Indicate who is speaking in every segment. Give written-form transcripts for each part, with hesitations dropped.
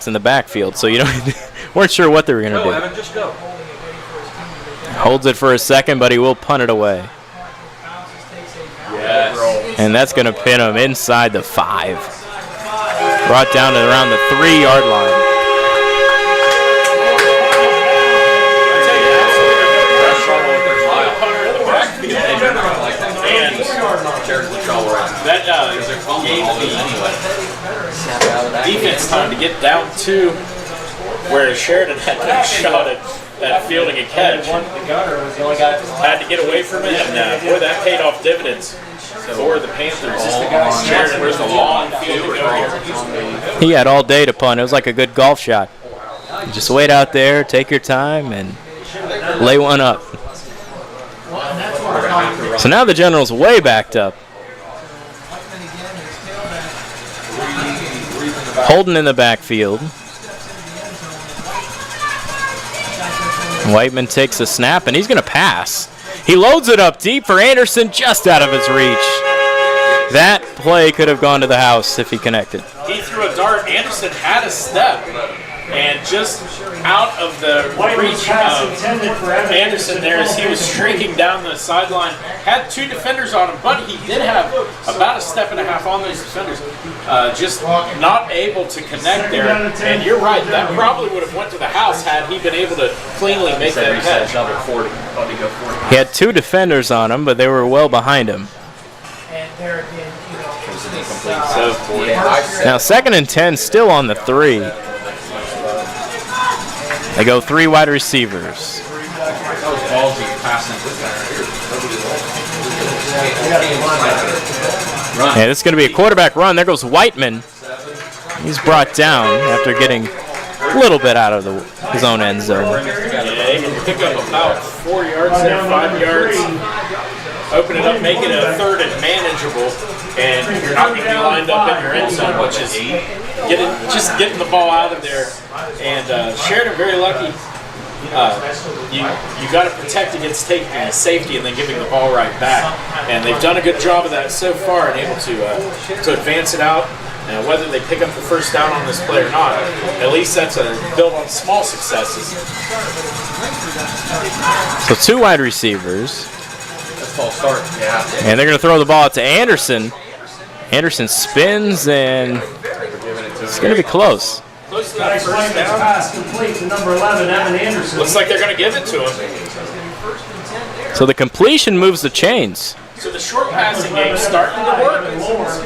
Speaker 1: in the backfield, so you weren't sure what they were going to do.
Speaker 2: Evan, just go.
Speaker 1: Holds it for a second, but he will punt it away.
Speaker 2: Yes.
Speaker 1: And that's going to pin him inside the 5. Brought down to around the 3-yard line.
Speaker 3: That gave the defense time to get down to where Sheridan had no shot at fielding a catch. Had to get away from it, and boy, that paid off dividends for the Panthers. Sheridan was a long field to go here.
Speaker 1: He had all day to punt. It was like a good golf shot. You just wait out there, take your time, and lay one up. So now the Generals way backed up. Holden in the backfield. Whiteman takes a snap, and he's going to pass. He loads it up deep for Anderson, just out of his reach. That play could have gone to the house if he connected.
Speaker 3: He threw a dart. Anderson had a step, and just out of the reach of Anderson there as he was shrinking down the sideline. Had 2 defenders on him, but he did have about a step and a half on those defenders. Just not able to connect there. And you're right, that probably would have went to the house had he been able to cleanly make that catch.
Speaker 1: He had 2 defenders on him, but they were well behind him. Now 2nd and 10, still on the 3. They go 3 wide receivers. Yeah, this is going to be a quarterback run. There goes Whiteman. He's brought down after getting a little bit out of his own end zone.
Speaker 3: Yeah, he can pick up about 4 yards there, 5 yards. Open it up, make it a 3rd and manageable, and you're not going to be lined up in your end zone, which is just getting the ball out of there. And Sheridan very lucky. You got to protect against taking a safety and then giving the ball right back. And they've done a good job of that so far and able to advance it out. And whether they pick up the first down on this play or not, at least that's a build on small successes.
Speaker 1: So 2 wide receivers.
Speaker 2: False start. Yeah.
Speaker 1: And they're going to throw the ball out to Anderson. Anderson spins, and it's going to be close.
Speaker 3: Close to that first down.
Speaker 4: Pass complete to number 11, Evan Anderson.
Speaker 3: Looks like they're going to give it to him.
Speaker 1: So the completion moves the chains.
Speaker 3: So the short passing game starting to work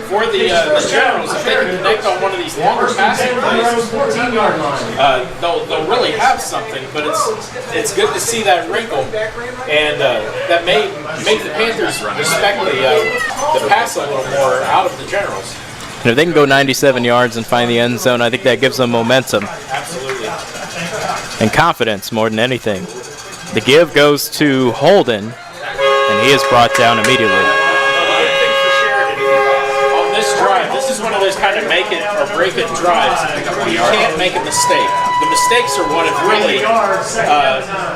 Speaker 3: for the Generals. If they can connect on one of these longer passing plays, they'll really have something. But it's good to see that wrinkle, and that may make the Panthers respect the pass a little more out of the Generals.
Speaker 1: And if they can go 97 yards and find the end zone, I think that gives them momentum.
Speaker 3: Absolutely.
Speaker 1: And confidence more than anything. The give goes to Holden, and he is brought down immediately.
Speaker 3: Good thing for Sheridan on this drive. This is one of those kind of make it or break it drives. You can't make a mistake. The mistakes are what have really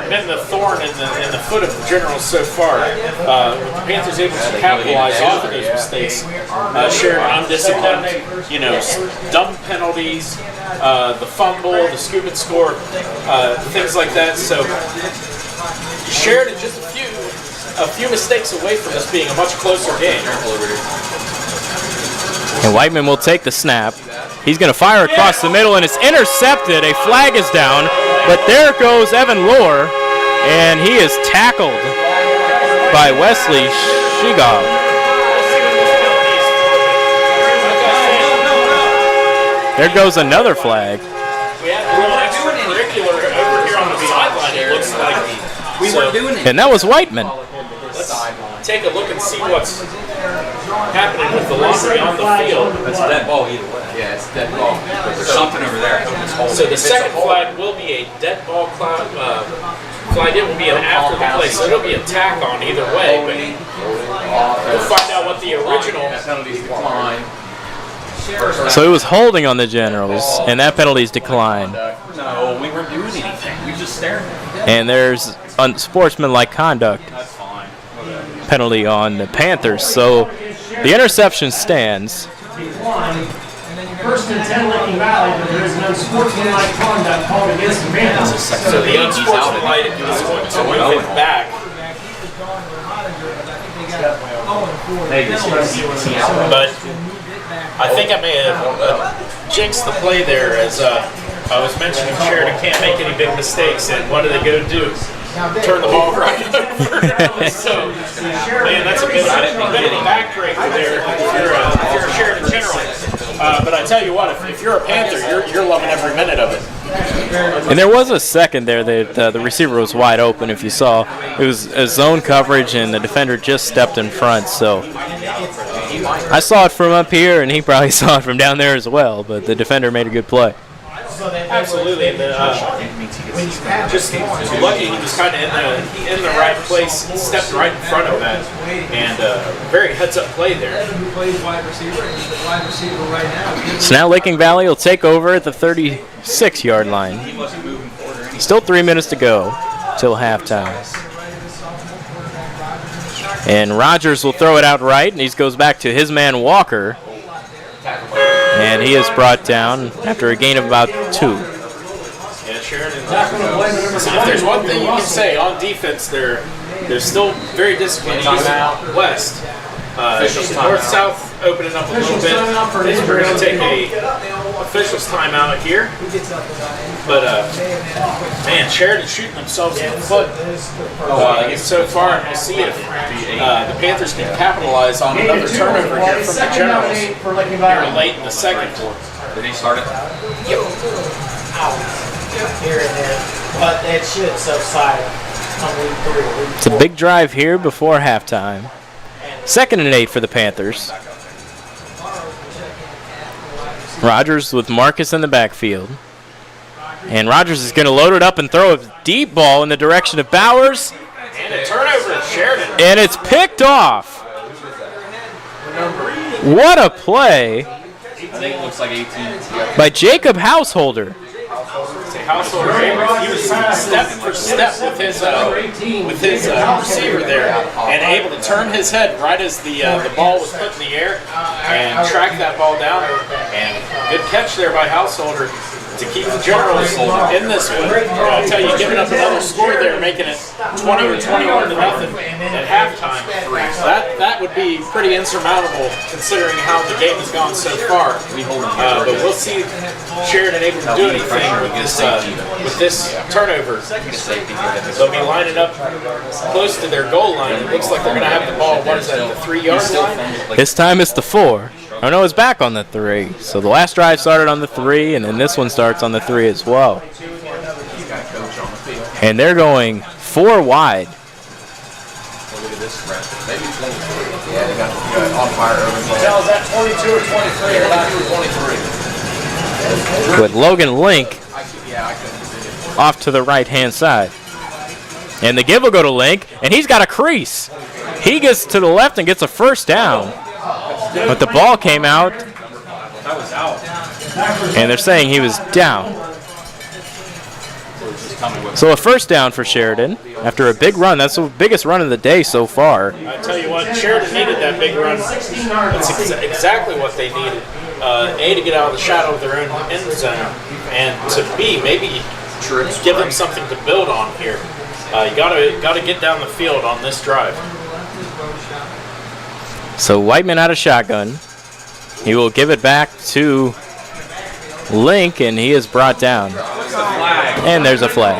Speaker 3: been the thorn in the foot of the Generals so far. The Panthers able to capitalize off of those mistakes. Sheridan undisciplined, dumb penalties, the fumble, the scoop and score, things like that. So Sheridan just a few mistakes away from this being a much closer game.
Speaker 1: And Whiteman will take the snap. He's going to fire across the middle, and it's intercepted. A flag is down, but there goes Evan Lohr, and he is tackled by Wesley Shigov. There goes another flag.
Speaker 3: We have a little extracurricular over here on the sideline, it looks like.
Speaker 2: We weren't doing it.
Speaker 1: And that was Whiteman.
Speaker 3: Let's take a look and see what's happening with the laundry on the field.
Speaker 2: That's a dead ball either way. Yeah, it's a dead ball. But there's something over there.
Speaker 3: So the second flag will be a dead ball flag. It will be an after the play, so it'll be a tack on either way. But we'll find out what the original
Speaker 2: penalties decline.
Speaker 1: So it was holding on the Generals, and that penalty's declined.
Speaker 2: No, we weren't doing anything. We just stared.
Speaker 1: And there's unsportsmanlike conduct penalty on the Panthers. So the interception stands.
Speaker 4: First and 10 Licking Valley, but there is an unsportsmanlike conduct called against the Panthers.
Speaker 3: So the unsportsmanlike is going to move it back. But I think I may have jinxed the play there, as I was mentioning Sheridan can't make any big mistakes, and what do they go do? Turn the ball right over. So, man, that's a bit of a backbreaker there if you're a Sheridan General. But I tell you what, if you're a Panther, you're loving every minute of it.
Speaker 1: And there was a second there that the receiver was wide open. If you saw, it was a zone coverage, and the defender just stepped in front. So I saw it from up here, and he probably saw it from down there as well. But the defender made a good play.
Speaker 3: Absolutely, and just lucky he was kind of in the right place, stepped right in front of that, and very heads-up play there.
Speaker 1: So now Licking Valley will take over at the 36-yard line. Still 3 minutes to go till halftime. And Rogers will throw it out right, and he goes back to his man Walker. And he is brought down after a gain of about 2.
Speaker 3: Yeah, Sheridan. If there's one thing you can say on defense, they're still very disciplined. West. North-south opening up a little bit. We're going to take a official's timeout here. But, man, Sheridan shooting themselves in the foot so far. And we'll see if the Panthers can capitalize on another turnover here from the Generals here late in the second.
Speaker 2: Did he start it?
Speaker 5: Yep. Here and there. But it should subside on week 3.
Speaker 1: It's a big drive here before halftime. 2nd and 8 for the Panthers. Rogers with Marcus in the backfield. And Rogers is going to load it up and throw a deep ball in the direction of Bowers.
Speaker 3: And a turnover, Sheridan.
Speaker 1: And it's picked off. What a play
Speaker 2: I think it looks like 18.
Speaker 1: by Jacob Householder.
Speaker 3: Householder, he was step for step with his receiver there, and able to turn his head right as the ball was put in the air and track that ball down. And good catch there by Householder to keep the Generals in this one. I tell you, giving up another score there, making it 20 or 21 to nothing at halftime. That would be pretty insurmountable considering how the game has gone so far. But we'll see Sheridan able to do anything with this turnover. They'll be lining up close to their goal line. It looks like they're going to have the ball. What is that? The 3-yard line?
Speaker 1: This time it's the 4. Oh no, it's back on the 3. So the last drive started on the 3, and then this one starts on the 3 as well. And they're going 4 wide. With Logan Link off to the right-hand side. And the give will go to Link, and he's got a crease. He gets to the left and gets a first down. But the ball came out, and they're saying he was down. So a first down for Sheridan after a big run. That's the biggest run of the day so far.
Speaker 3: I tell you what, Sheridan needed that big run. That's exactly what they needed. A, to get out of the shadow of their own end zone, and to B, maybe give them something to build on here. You gotta get down the field on this drive.
Speaker 1: So Whiteman out of shotgun. He will give it back to Link, and he is brought down. And there's a flag.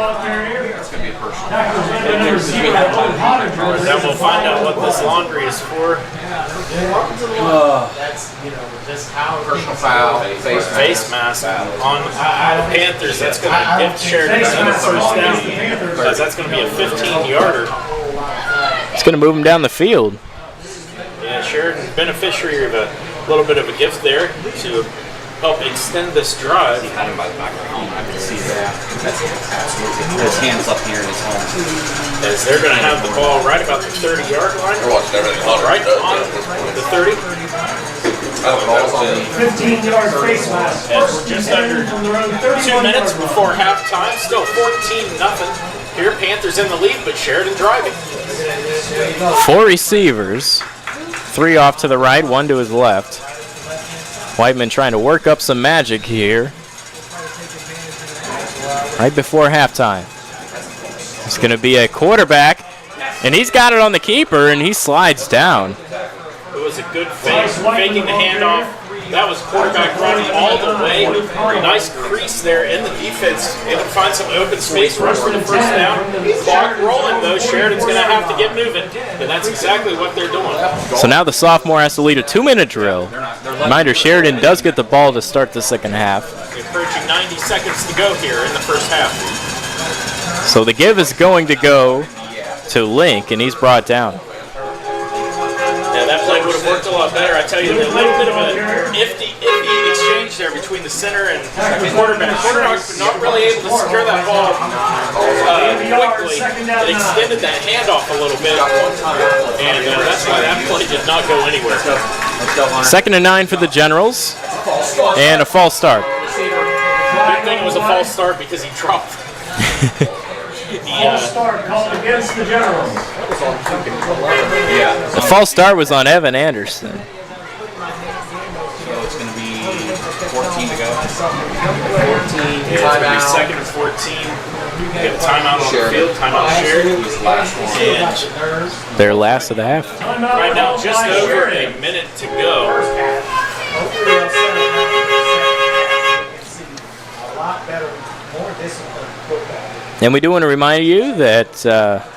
Speaker 3: Then we'll find out what this laundry is for.
Speaker 5: That's, just how
Speaker 2: Personal foul,
Speaker 3: Face mask on the Panthers. That's going to give Sheridan another first down. Because that's going to be a 15-yarder.
Speaker 1: It's going to move him down the field.
Speaker 3: Yeah, Sheridan, beneficiary of a little bit of a gift there to help extend this drive.
Speaker 2: I can see that. His hands up here in his home.
Speaker 3: As they're going to have the ball right about the 30-yard line.
Speaker 6: They're watching everything.
Speaker 3: Right on the 30.
Speaker 4: 15-yard face mask.
Speaker 3: As we're just under 2 minutes before halftime. Still 14-0. Here, Panthers in the lead, but Sheridan driving.
Speaker 1: 4 receivers. 3 off to the right, 1 to his left. Whiteman trying to work up some magic here right before halftime. It's going to be a quarterback, and he's got it on the keeper, and he slides down.
Speaker 3: It was a good fake, faking the handoff. That was quarterback running all the way. Nice crease there in the defense. Able to find some open space, rush for the first down. Clock rolling though. Sheridan's going to have to get moving, and that's exactly what they're doing.
Speaker 1: So now the sophomore has to lead a 2-minute drill. Reminder, Sheridan does get the ball to start the second half.
Speaker 3: Approaching 90 seconds to go here in the first half.
Speaker 1: So the give is going to go to Link, and he's brought down.
Speaker 3: Yeah, that play would have worked a lot better. I tell you, a little bit of an iffy exchange there between the center and the quarterback. Quarterback not really able to secure that ball quickly. It extended that handoff a little bit, and that's why that play did not go anywhere.
Speaker 1: 2nd and 9 for the Generals, and a false start.
Speaker 3: Good thing it was a false start because he dropped.
Speaker 4: False start called against the Generals.
Speaker 1: The false start was on Evan Anderson.
Speaker 2: So it's going to be 14 to go. 14.
Speaker 3: It's going to be 2nd and 14. We got a timeout on the field. Timeout Sheridan.
Speaker 1: And their last of the half.
Speaker 3: Right now, just over a minute to go.
Speaker 5: A lot better, more disciplined football.
Speaker 1: And we do want to remind you that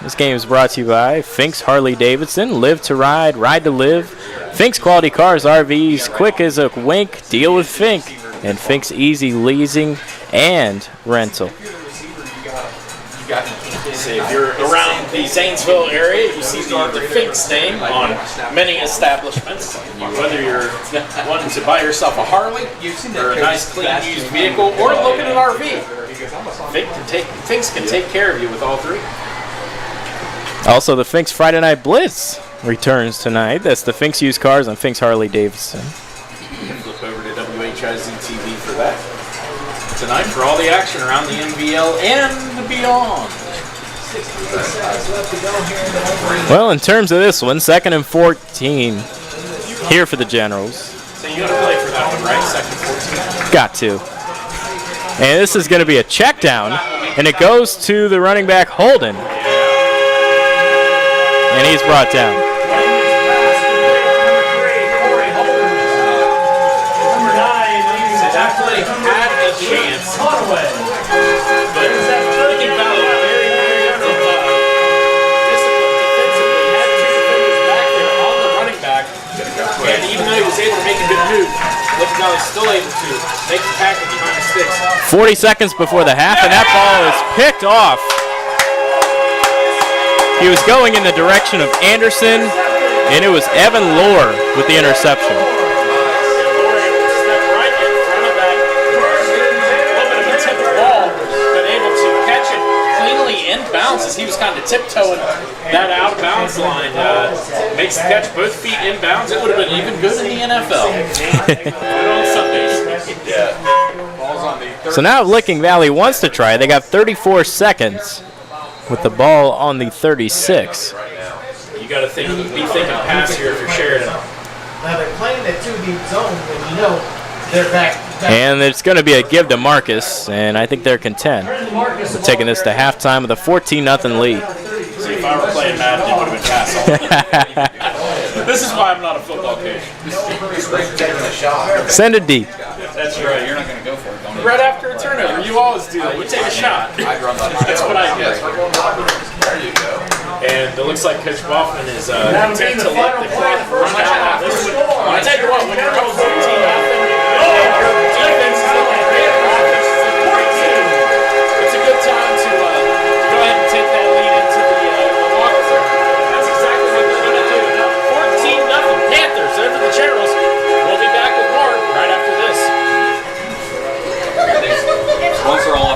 Speaker 1: this game is brought to you by Fink's Harley Davidson. Live to ride, ride to live. Fink's Quality Cars, RVs, quick as a wink. Deal with Fink. And Fink's Easy Leasing and Rental.
Speaker 3: So if you're around the Zanesville area, you see the Fink's name on many establishments. Whether you're wanting to buy yourself a Harley or a nice clean used vehicle or looking at an RV, Fink's can take care of you with all three.
Speaker 1: Also, the Fink's Friday Night Blitz returns tonight. That's the Fink's Used Cars on Fink's Harley Davidson.
Speaker 3: Flip over to WHIZ TV for that. Tonight for all the action around the MVL and beyond.
Speaker 1: Well, in terms of this one, 2nd and 14 here for the Generals.
Speaker 3: So you got to play for that one, right? 2nd and 14.
Speaker 1: Got to. And this is going to be a check down, and it goes to the running back Holden. And he's brought down.
Speaker 3: That play had a chance, but Licking Valley very disciplined defensively, had two defenders back there on the running back, and even though he was able to make a good move, Licking Valley still able to make the tackle behind the sticks.
Speaker 1: 40 seconds before the half, and that ball is picked off. He was going in the direction of Anderson, and it was Evan Lohr with the interception.
Speaker 3: Inbounds as he was kind of tiptoeing that out of bounds line. Makes the catch both feet inbounds. It would have been even good in the NFL. On Sundays.
Speaker 1: So now Licking Valley wants to try. They got 34 seconds with the ball on the 36.
Speaker 3: You got to be thinking pass here if you're Sheridan.
Speaker 5: Now they're playing that 2 deep zone when you know they're back.
Speaker 1: And it's going to be a give to Marcus, and I think they're content with taking this to halftime with a 14-0 lead.
Speaker 3: See, if I were playing Madden, it would have been pass all. This is why I'm not a football coach.
Speaker 1: Send it deep.
Speaker 3: That's right. You're not going to go for it. Right after a turnover, you always do that. We take a shot. That's what I do. There you go. And it looks like Coach Boffman is content to let the clock run out on this one. I tell you what, when you're up 14-0, it's a good time to go ahead and take that lead into the locker room. That's exactly what they're going to do. 14-0 Panthers over the Generals. We'll be back with more right after this.
Speaker 2: Once they're all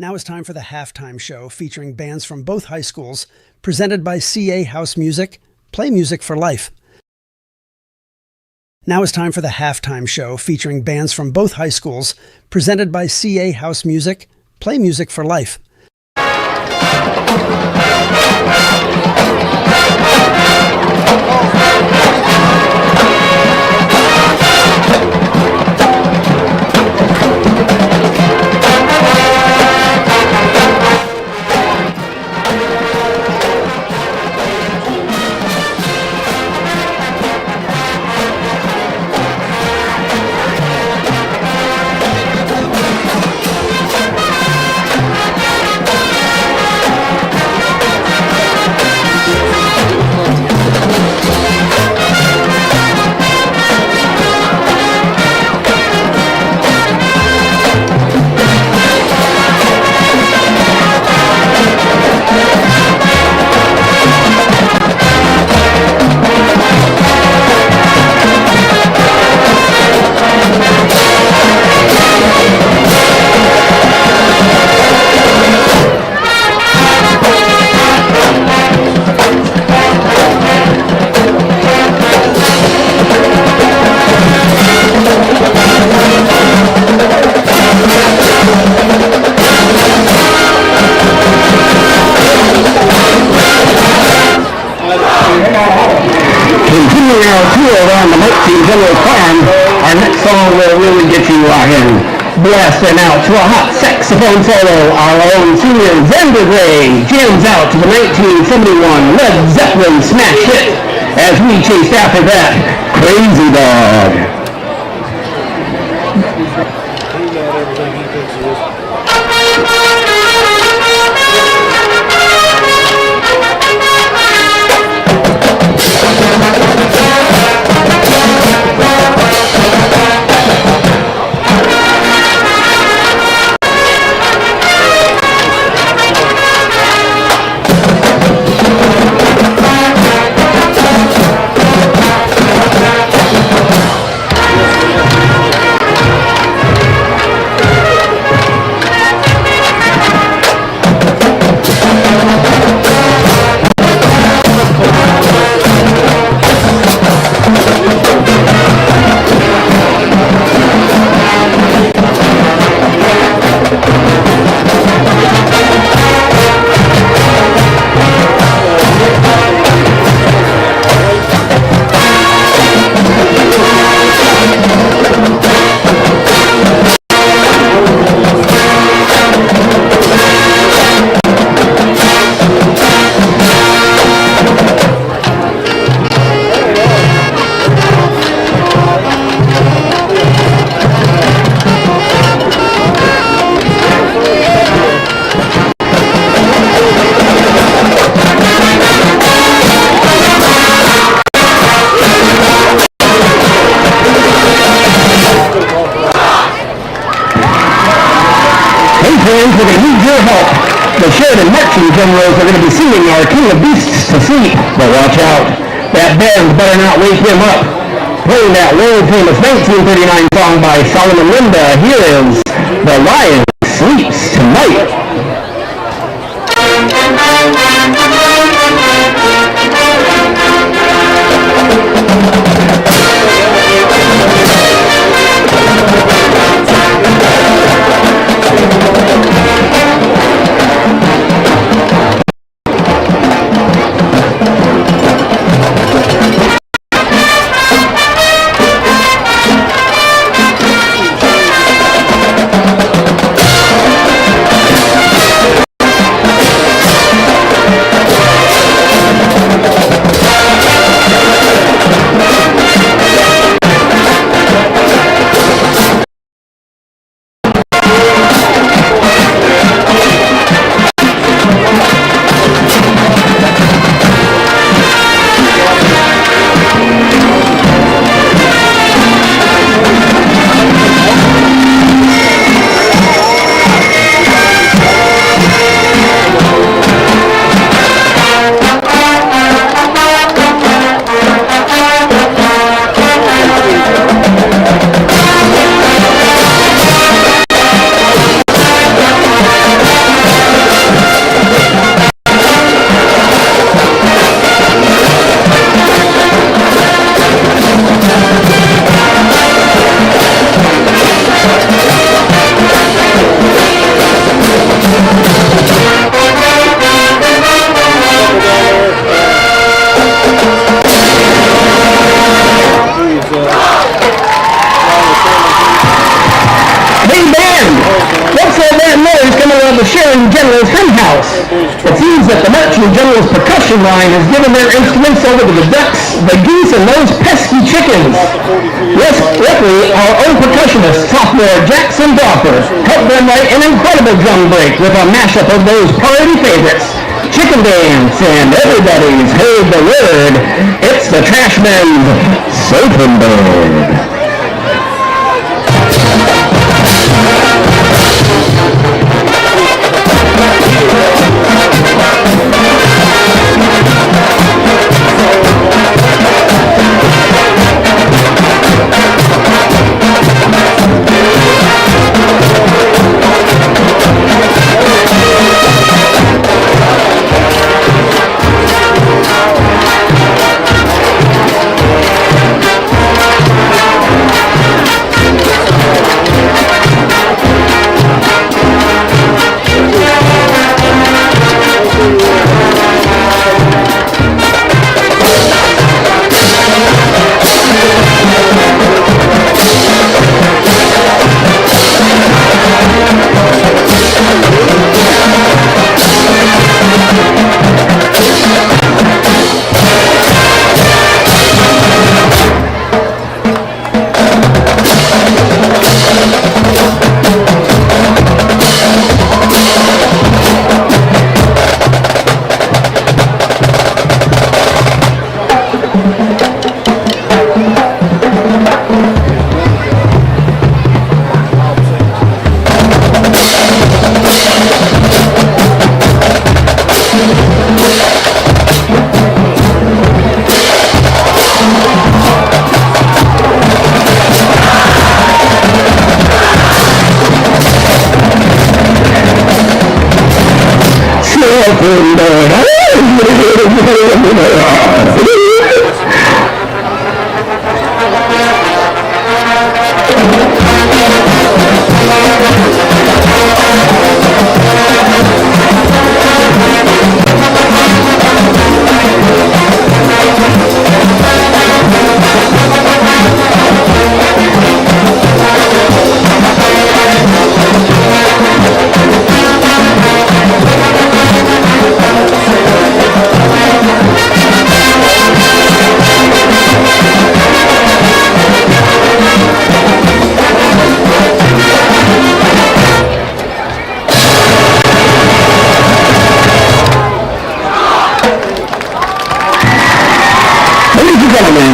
Speaker 6: Now it's time for the halftime show featuring bands from both high schools, presented by CA House Music. Play music for life. Now it's time for the halftime show featuring bands from both high schools, presented by CA House Music. Play music for life.
Speaker 7: Continuing our tour around the Licking Valley Farm, our next song will really get you blasting out to a hot saxophone solo. Our own senior Xander Gray jams out to the 1971 Led Zeppelin smash hit as we chased after that Crazy Dog. We're going to need your help. The Sheridan Generals are going to be singing our King of Beasts to sleep. But watch out. That band better not wake him up. Playing that world famous 1939 song by Solomon Linda, here is The Lion Sleeps Tonight. production line has given their instruments over to the ducks, the geese, and those pesky chickens. Yes, luckily, our own percussionist, sophomore Jackson Dopper, helped them write an incredible drum break with a mashup of those party favorites, Chicken Dance, and everybody's heard the word. It's the Trashman's Surfing Bird.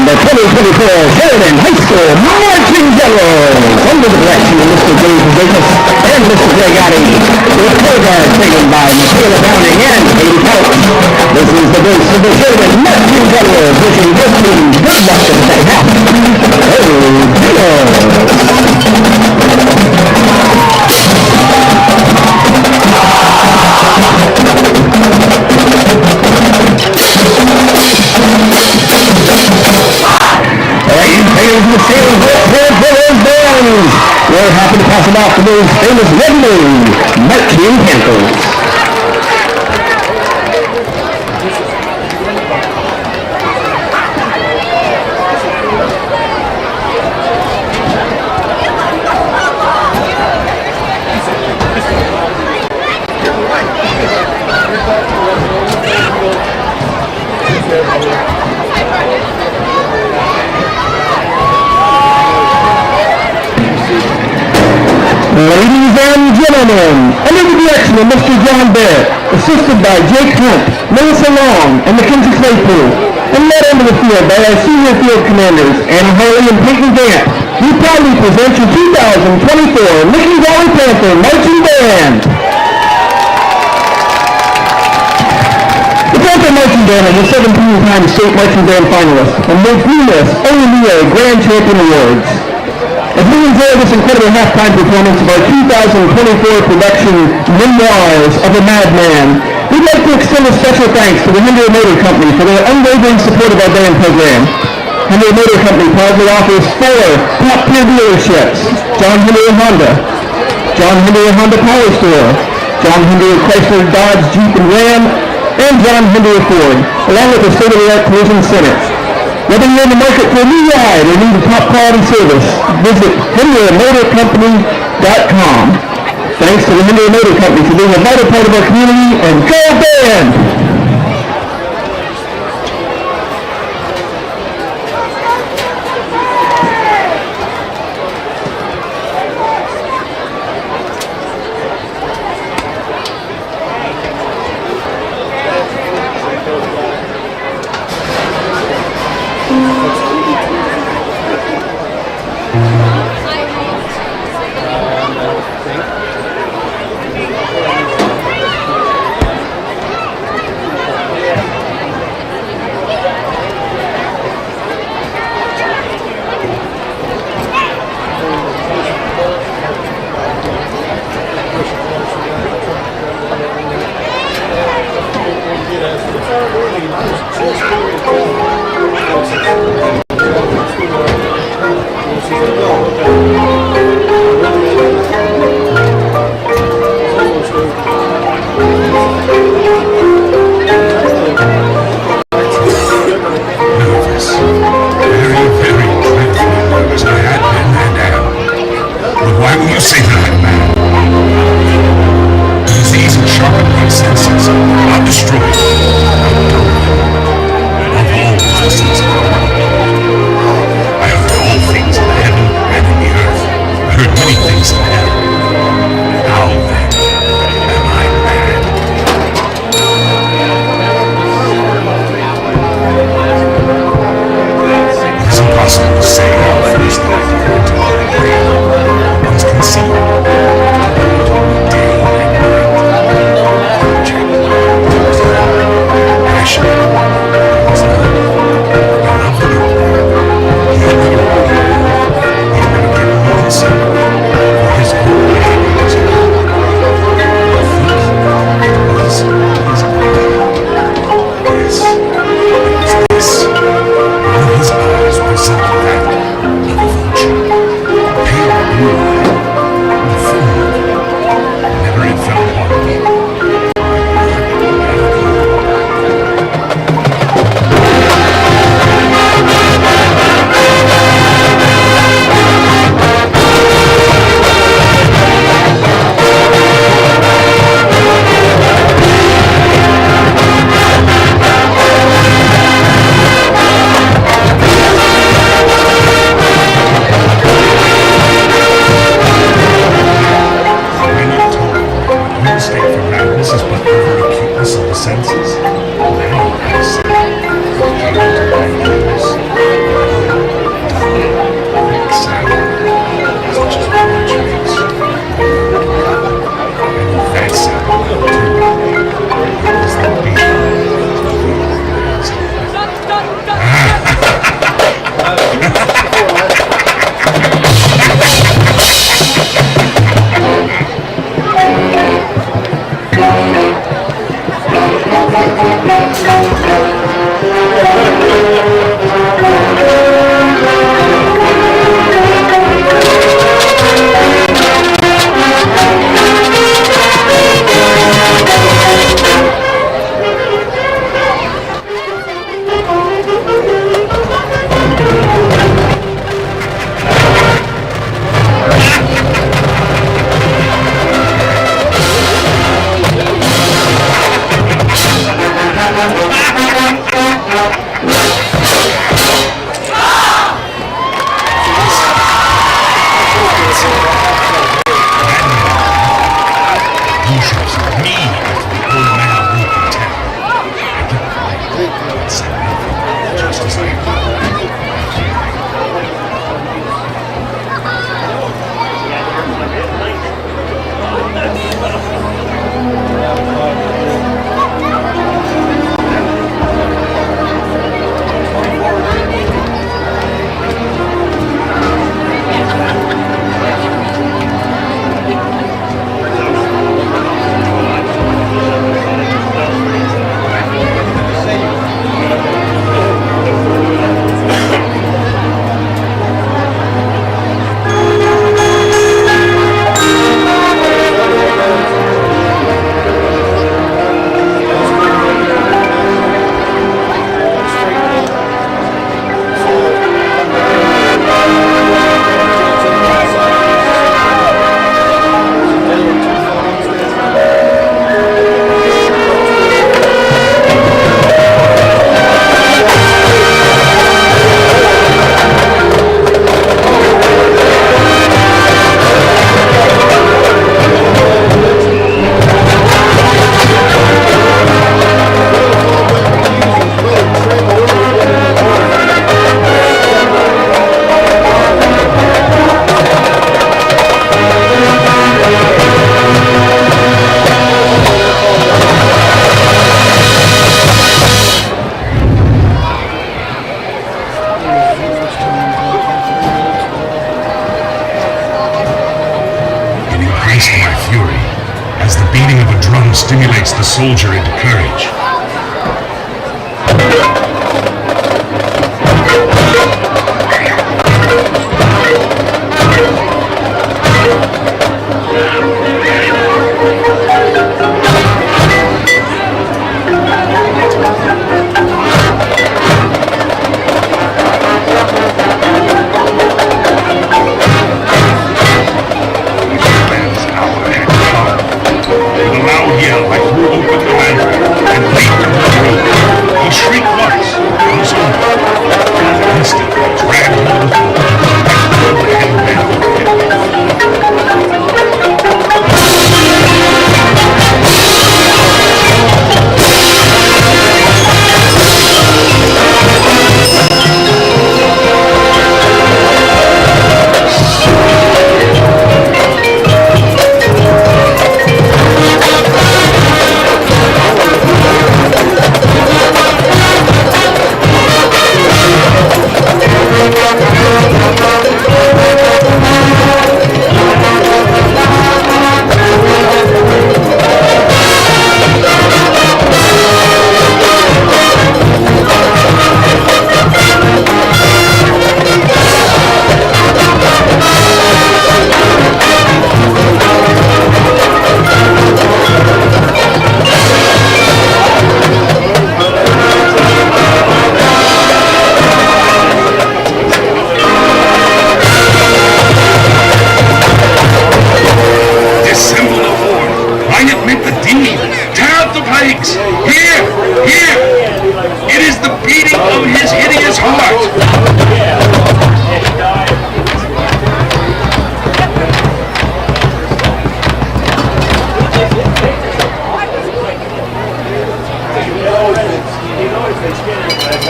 Speaker 7: The 2024 Sheridan High School Marching Generals under the direction of Mr. James Davis and Mr. Gregotti, with choreographed taken by Michaela Downing and Katie Couch. This is the voice of the Sheridan Marching Generals, wishing this team good luck in the second half. We're happy to pass it off to those famous red-nosed Marching Panthers. Ladies and gentlemen, under the direction of Mr. John Barrett, assisted by Jake Hunt, Melissa Long, and Mackenzie Claypool, and led into the field by our senior field commanders, Anna Harley and Peyton Gant, we proudly present your 2024 Licking Valley Panther Marching Band. The Panther Marching Band is a 17-time state marching band finalist and most numerous OMEA Grand Champion Awards. As we enjoy this incredible halftime performance of our 2024 production, Memoirs of a Madman, we'd like to extend a special thanks to the Hyundai Motor Company for their unwavering support of our band program. Hyundai Motor Company proudly offers 4 top-tier dealerships: John Hyundai and Honda, John Hyundai and Honda Power Store, John Hyundai Chrysler, Dodge, Jeep, and Ram, and John Hyundai Ford, along with a state-of-the-art collision center. Whether you're in the market for a new ride or need a top quality service, visit HyundaiMotorCompany.com. Thanks to the Hyundai Motor Company for being a vital part of our community, and go band!
Speaker 8: Nervous. Very, very dreadfully nervous. I had been and am. But why will you say that I'm mad? The disease and sharpened my senses. Not destroyed. Of all the senses. I heard all things in heaven and in the earth. I heard many things in hell. How then am I mad? It's impossible to say how first the idea entered my brain. It was conceived between day and night. Passion was none. I loved the girl. He had never loved me. He had never given me consent. For his own behavior was wrong. I think it was his behavior. Yes, it was this. One of his eyes resembled that of a vulture. Pale blue eye, with a full moon. Whenever it fell upon me, when you told me that your mistake for madness is but over acuteness of the senses, now I see what came into my ears. Quick sound, such as large waves. And with that sound, too, it was the beat of the old man's heart. You shall see me after the old man will contend. I kept quiet and said nothing, just as I do. Stimulates the soldier into courage.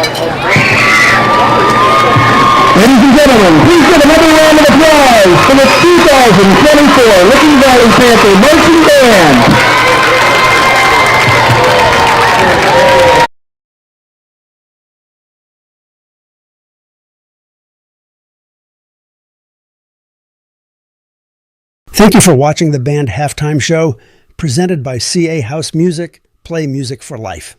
Speaker 7: Ladies and gentlemen, please give another round of applause for the 2024 Licking Valley Panther Marching Band.
Speaker 6: Thank you for watching the band halftime show presented by CA House Music. Play music for life.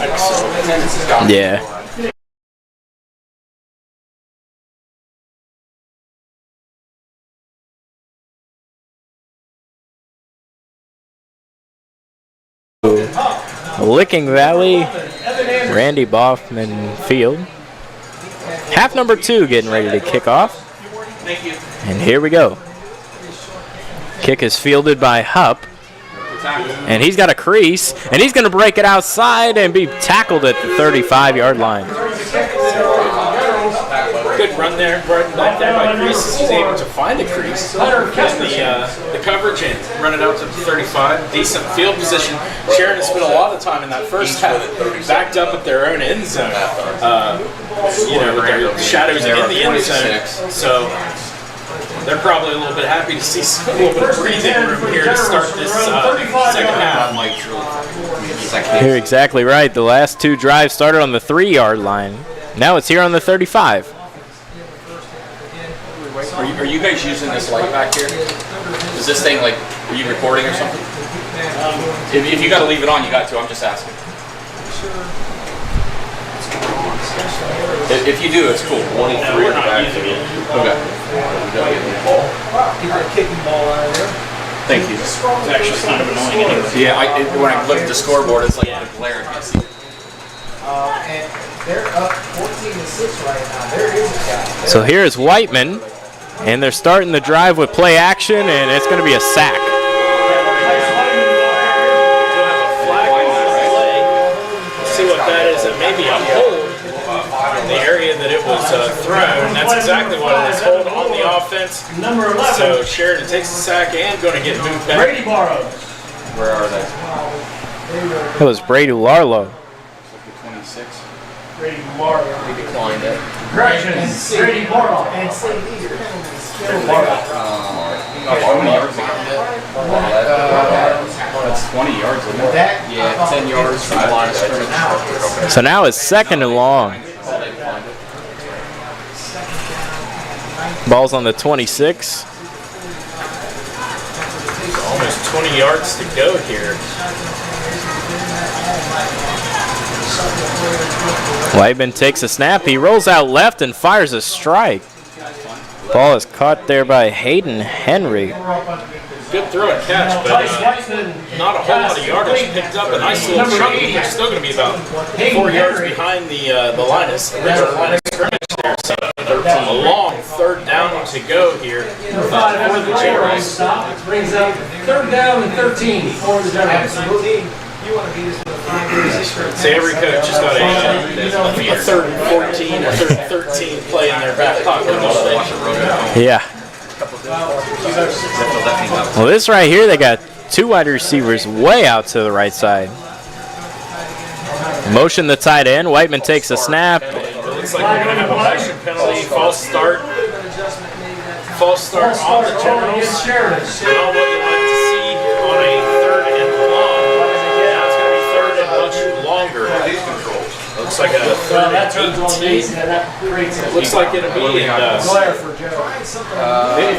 Speaker 3: quarterback, so
Speaker 1: Yeah. Licking Valley, Randy Boffman Field. Half number 2 getting ready to kick off. And here we go. Kick is fielded by Hupp. And he's got a crease, and he's going to break it outside and be tackled at the 35-yard line.
Speaker 3: good run there, back there by Crease. He's able to find the crease in the coverage and run it out to the 35. Decent field position. Sheridan spent a lot of time in that first half backed up at their own end zone. With their shadows in the end zone. So they're probably a little bit happy to see a little bit of breathing room here to start this second half.
Speaker 1: You're exactly right. The last two drives started on the 3-yard line. Now it's here on the 35.
Speaker 2: Are you guys using this light back here? Is this thing like, are you recording or something? If you got to leave it on, you got to. I'm just asking. If you do, it's cool. 23
Speaker 3: we're not using it.
Speaker 2: Okay.
Speaker 5: Kicking ball out of there.
Speaker 2: Thank you.
Speaker 3: It's actually kind of annoying anyway.
Speaker 2: Yeah, when I look at the scoreboard, it's like the glare. I can't see.
Speaker 5: And they're up 14-6 right now. There is a guy.
Speaker 1: So here's Whiteman, and they're starting the drive with play action, and it's going to be a sack.
Speaker 3: See what that is. It may be a hold in the area that it was thrown. That's exactly what it is. Hold on the offense.
Speaker 4: Number 11.
Speaker 3: So Sheridan takes the sack and going to get moved back.
Speaker 4: Brady Barrow.
Speaker 2: Where are they?
Speaker 1: That was Brady Larlow.
Speaker 2: 26.
Speaker 4: Brady Barrow.
Speaker 2: We declined it.
Speaker 4: Corrections. Brady Barrow.
Speaker 5: And say these are
Speaker 2: How many yards ago? That's 20 yards, isn't it? Yeah, 10 yards from the line of scrimmage.
Speaker 1: So now it's second and long. Ball's on the 26.
Speaker 3: Almost 20 yards to go here.
Speaker 1: Whiteman takes a snap. He rolls out left and fires a strike. Ball is caught there by Hayden Henry.
Speaker 3: Good throw and catch, but not a whole lot of yardage picked up. A nice little chunk. They're still going to be about 4 yards behind the line of scrimmage there. So a long third down to go here for the Generals.
Speaker 4: Brings up 3rd down and 13 for the Generals.
Speaker 5: You want to beat us with a 5-3
Speaker 3: So every coach has got a 3rd and 14 or 3rd and 13 play in their back pocket.
Speaker 1: Yeah. Well, this right here, they got two wide receivers way out to the right side. Motion the tight end. Whiteman takes a snap.
Speaker 3: It looks like we're going to have a motion penalty, false start. False start on the Generals. Not what you like to see on a 3rd and long. Now it's going to be 3rd and much longer. Looks like a 3rd and 18. Looks like it'll be in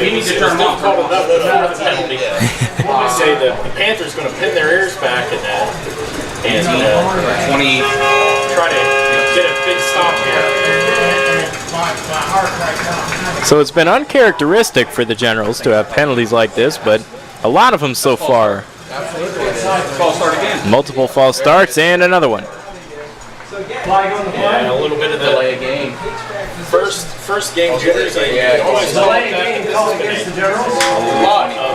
Speaker 3: he needs to turn off called enough before the penalty. They say that the Panthers going to pin their ears back and
Speaker 2: 20.
Speaker 3: try to get a big stop here.
Speaker 1: So it's been uncharacteristic for the Generals to have penalties like this, but a lot of them so far.
Speaker 2: False start again.
Speaker 1: Multiple false starts and another one.
Speaker 3: Yeah, a little bit of the
Speaker 2: Delay a game.
Speaker 3: first game jitters. I always felt like that. This has been a lot of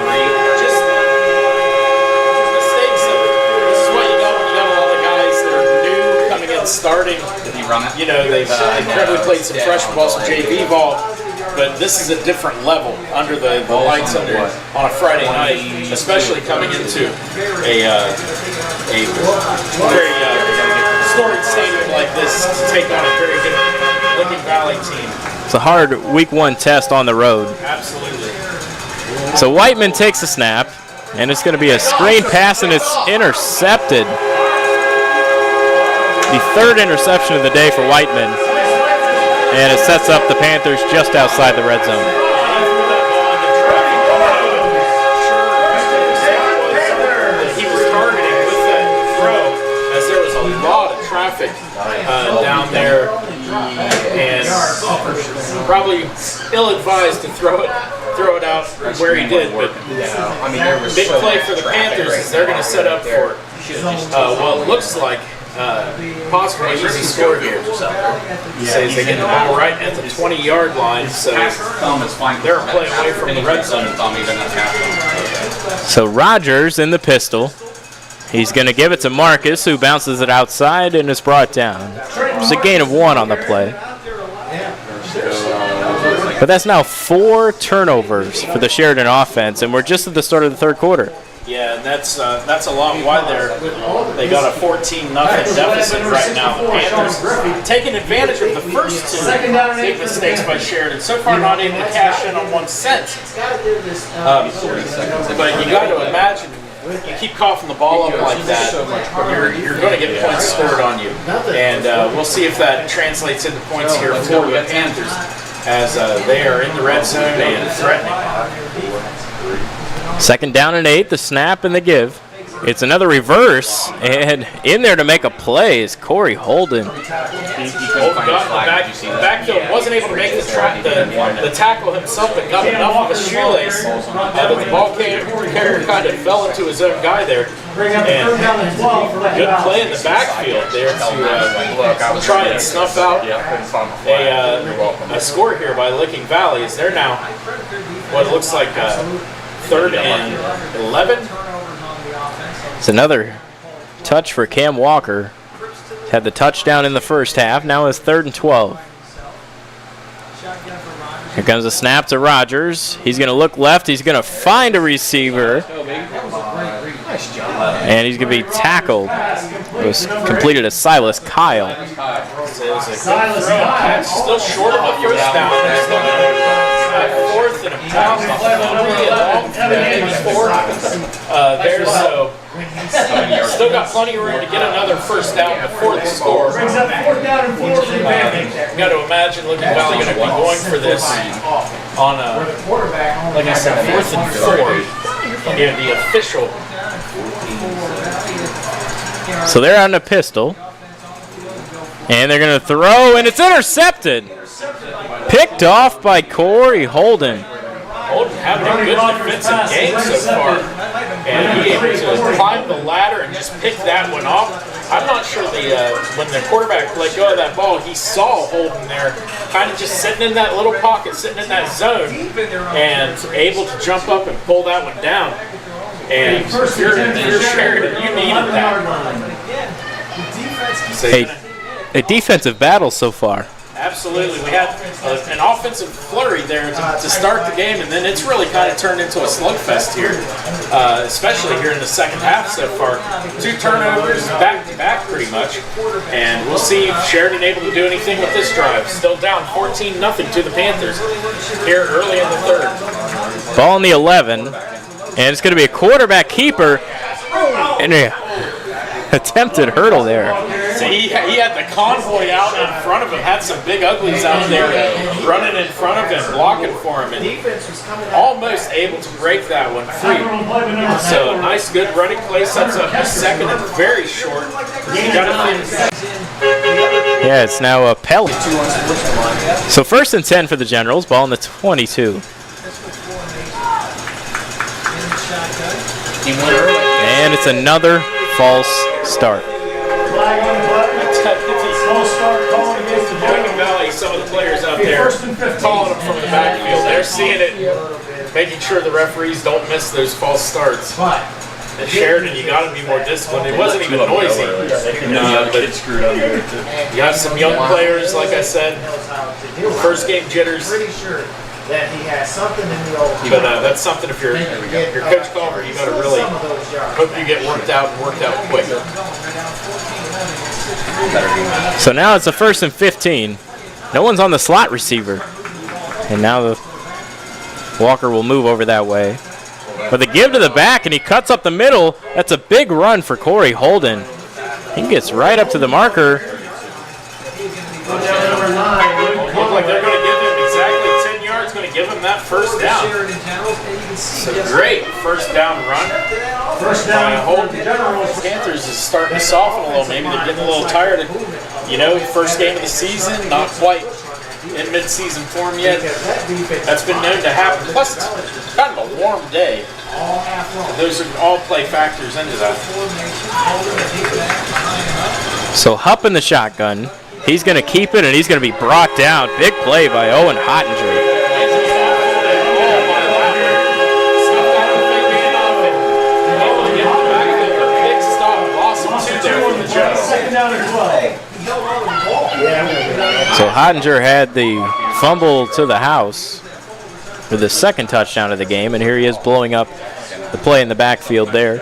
Speaker 3: just mistakes. This is what you got when you got a lot of guys that are new coming in starting.
Speaker 2: Did he run it?
Speaker 3: They probably played some freshman ball, some JV ball, but this is a different level under the lights on a Friday night, especially coming into a very storied stadium like this to take on a very good Licking Valley team.
Speaker 1: It's a hard week 1 test on the road.
Speaker 3: Absolutely.
Speaker 1: So Whiteman takes a snap, and it's going to be a screen pass, and it's intercepted. The 3rd interception of the day for Whiteman, and it sets up the Panthers just outside the red zone.
Speaker 3: He was targeting with that throw, as there was a lot of traffic down there, and probably ill-advised to throw it out where he did. But big play for the Panthers is they're going to set up for what looks like possibly easy score here. Says they get the ball right at the 20-yard line, so they're a play away from the red zone.
Speaker 1: So Rogers in the pistol. He's going to give it to Marcus, who bounces it outside and is brought down. It's a gain of 1 on the play. But that's now 4 turnovers for the Sheridan offense, and we're just at the start of the third quarter.
Speaker 3: Yeah, and that's a long why they got a 14-0 deficit right now. The Panthers taking advantage of the first 2 big mistakes by Sheridan. So far not able to cash in on 1 cent. But you got to imagine, you keep coughing the ball up like that, you're going to get points scored on you. And we'll see if that translates into points here for the Panthers as they are in the red zone and threatening.
Speaker 1: 2nd down and 8, the snap and the give. It's another reverse, and in there to make a play is Corey Holden.
Speaker 3: The backfield wasn't able to make the tackle himself, but got enough of a shoelace that the ball carrier kind of fell into his own guy there. And good play in the backfield there to try and snuff out a score here by Licking Valley. As they're now what it looks like 3rd and 11.
Speaker 1: It's another touch for Cam Walker. Had the touchdown in the first half. Now it's 3rd and 12. Here comes a snap to Rogers. He's going to look left. He's going to find a receiver. And he's going to be tackled. It was completed as Silas Kyle.
Speaker 3: Still short of a first down. 4th and about maybe 4 there, so still got plenty of room to get another first down before the score.
Speaker 4: Brings up 4th down and 4 for the Panthers.
Speaker 3: Got to imagine Licking Valley going to be going for this on like I said, 4th and 4. Yeah, the official.
Speaker 1: So they're on the pistol. And they're going to throw, and it's intercepted. Picked off by Corey Holden.
Speaker 3: Holden having a good defensive game so far. And he able to climb the ladder and just pick that one off. I'm not sure when the quarterback let go of that ball, he saw Holden there kind of just sitting in that little pocket, sitting in that zone, and able to jump up and pull that one down. And if you're Sheridan, you needed that.
Speaker 1: A defensive battle so far.
Speaker 3: Absolutely. We had an offensive flurry there to start the game, and then it's really kind of turned into a slugfest here, especially here in the second half so far. 2 turnovers back-to-back pretty much, and we'll see if Sheridan able to do anything with this drive. Still down 14-0 to the Panthers here early in the 3rd.
Speaker 1: Ball on the 11, and it's going to be a quarterback keeper. And attempted hurdle there.
Speaker 3: So he had the convoy out in front of him, had some big uglies out there running in front of him, blocking for him, and almost able to break that one free. So a nice, good running play sets up the 2nd and very short.
Speaker 1: Yeah, it's now a Pelly. So 1st and 10 for the Generals, ball on the 22. And it's another false start.
Speaker 3: Licking Valley, some of the players out there calling them from the backfield. They're seeing it, making sure the referees don't miss those false starts. And Sheridan, you got to be more disciplined. It wasn't even noisy. But you got some young players, like I said, first game jitters.
Speaker 5: That he has something in the old.
Speaker 3: But that's something if you're Coach Culver, you got to really hope you get worked out quick.
Speaker 1: So now it's a 1st and 15. No one's on the slot receiver. And now the Walker will move over that way. But the give to the back, and he cuts up the middle. That's a big run for Corey Holden. He gets right up to the marker.
Speaker 3: Look like they're going to give him exactly 10 yards, going to give him them that first down.
Speaker 5: Sheridan Generals, and you can see
Speaker 3: It's a great first down run.
Speaker 4: First down,
Speaker 3: Panthers is starting to soften a little. Maybe they're getting a little tired. You know, first game of the season, not quite in mid-season form yet. That's been known to happen. Plus, it's kind of a warm day. Those are all play factors into that.
Speaker 1: So Hupp in the shotgun. He's going to keep it, and he's going to be brought down. Big play by Owen Hottinger. So Hottinger had the fumble to the house for the second touchdown of the game, and here he is blowing up the play in the backfield there.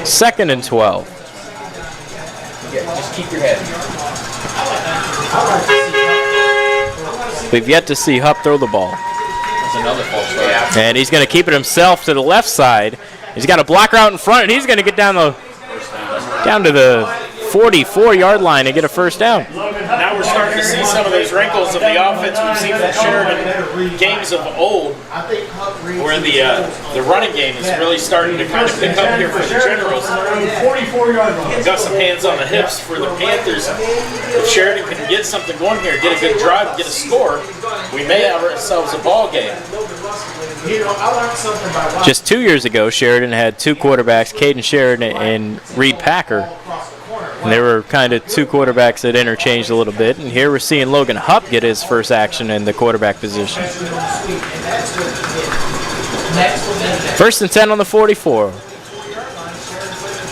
Speaker 1: 2nd and 12.
Speaker 2: Just keep your head.
Speaker 1: We've yet to see Hupp throw the ball.
Speaker 2: That's another false start.
Speaker 1: And he's going to keep it himself to the left side. He's got a blocker out in front, and he's going to get down to the 44-yard line and get a first down.
Speaker 3: Now we're starting to see some of those wrinkles of the offense we've seen from Sheridan games of old, where the running game is really starting to kind of pick up here for the Generals.
Speaker 4: 44-yard.
Speaker 3: Got some hands on the hips for the Panthers. If Sheridan can get something going here, get a good drive, get a score, we may have ourselves a ball game.
Speaker 1: Just 2 years ago, Sheridan had two quarterbacks, Caden Sheridan and Reed Packer. And they were kind of two quarterbacks that interchanged a little bit. And here we're seeing Logan Hupp get his first action in the quarterback position. 1st and 10 on the 44.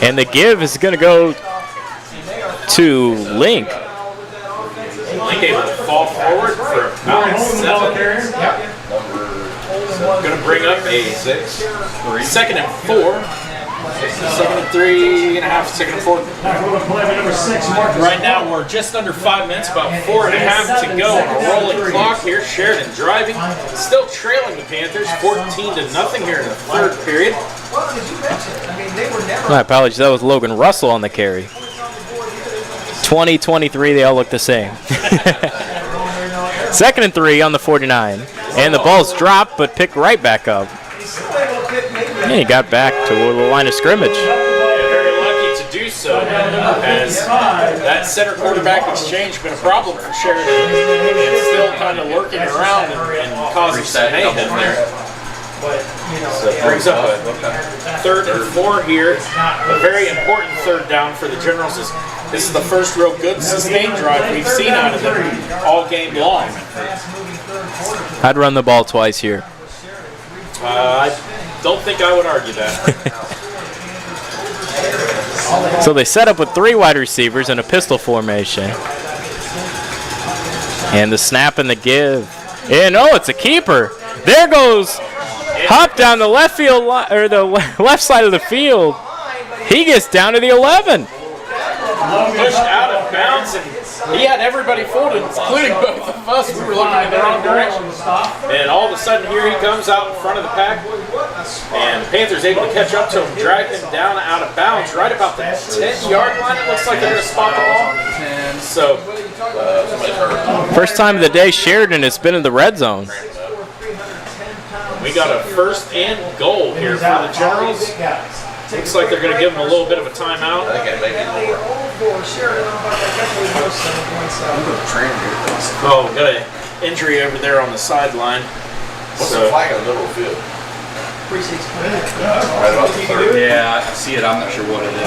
Speaker 1: And the give is going to go to Link.
Speaker 3: Link able to fall forward for about 7. Going to bring up a 2nd and 4. 2nd and 3 and a half, 2nd and 4. Right now we're just under 5 minutes, about 4.5 to go on a rolling clock here. Sheridan driving, still trailing the Panthers 14-0 here in the 3rd period.
Speaker 1: My apologies, that was Logan Russell on the carry. 20-23, they all look the same. 2nd and 3 on the 49. And the ball's dropped, but picked right back up. And he got back to the line of scrimmage.
Speaker 3: Yeah, very lucky to do so, as that center quarterback exchange been a problem for Sheridan, and still kind of lurking around and causing some mayhem there. So it brings up a 3rd and 4 here. A very important 3rd down for the Generals. This is the first real good sustained drive we've seen out of them all game long.
Speaker 1: I'd run the ball twice here.
Speaker 3: I don't think I would argue that.
Speaker 1: So they set up with 3 wide receivers in a pistol formation. And the snap and the give. And oh, it's a keeper. There goes Hupp down the left field or the left side of the field. He gets down to the 11.
Speaker 3: Pushed out of bounds, and he had everybody fooled, including both of us. We were looking in the wrong direction. And all of a sudden, here he comes out in front of the pack. And the Panthers able to catch up to him, drag him down out of bounds right about the 10-yard line. It looks like they're going to spot the ball. So,
Speaker 1: first time of the day Sheridan has been in the red zone.
Speaker 3: we got a 1st and goal here for the Generals. Looks like they're going to give him a little bit of a timeout. Oh, got an injury over there on the sideline.
Speaker 2: What's the flag in the middle of the field? Right about the 3rd. Yeah, I see it. I'm not sure what it is.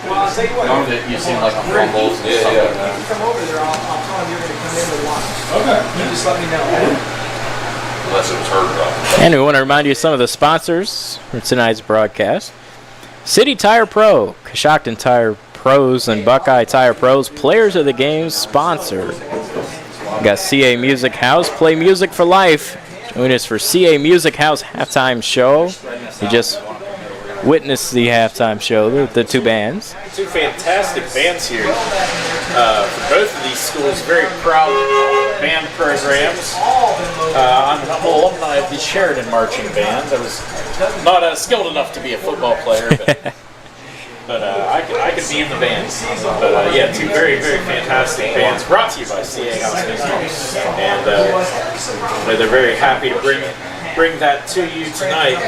Speaker 2: Normally you seem like a fumbles and stuff like that.
Speaker 5: Come over there, I'll tell him you're going to come in to watch. Okay. You just let me know.
Speaker 2: Unless it was heard.
Speaker 1: And we want to remind you of some of the sponsors for tonight's broadcast. City Tire Pro, Coshocton Tire Pros and Buckeye Tire Pros, players of the game sponsor. We got CA Music House, play music for life. Join us for CA Music House halftime show. You just witnessed the halftime show, the 2 bands.
Speaker 3: 2 fantastic bands here. For both of these schools, very proud band programs. I'm an alumni of the Sheridan Marching Band. I was not skilled enough to be a football player, but but I could be in the band. But yeah, two very, very fantastic bands brought to you by CA House Music. And they're very happy to bring that to you tonight.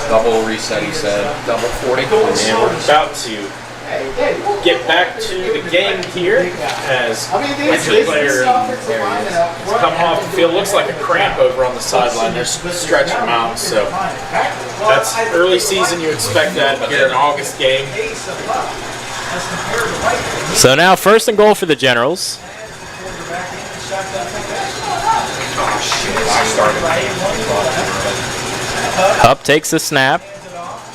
Speaker 2: Double reset, he said. Double 40.
Speaker 3: And we're about to get back to the game here as the player has come off the field. Looks like a cramp over on the sideline. They're stretching him out. So that's early season. You expect that here in an August game.
Speaker 1: So now 1st and goal for the Generals. Hupp takes the snap,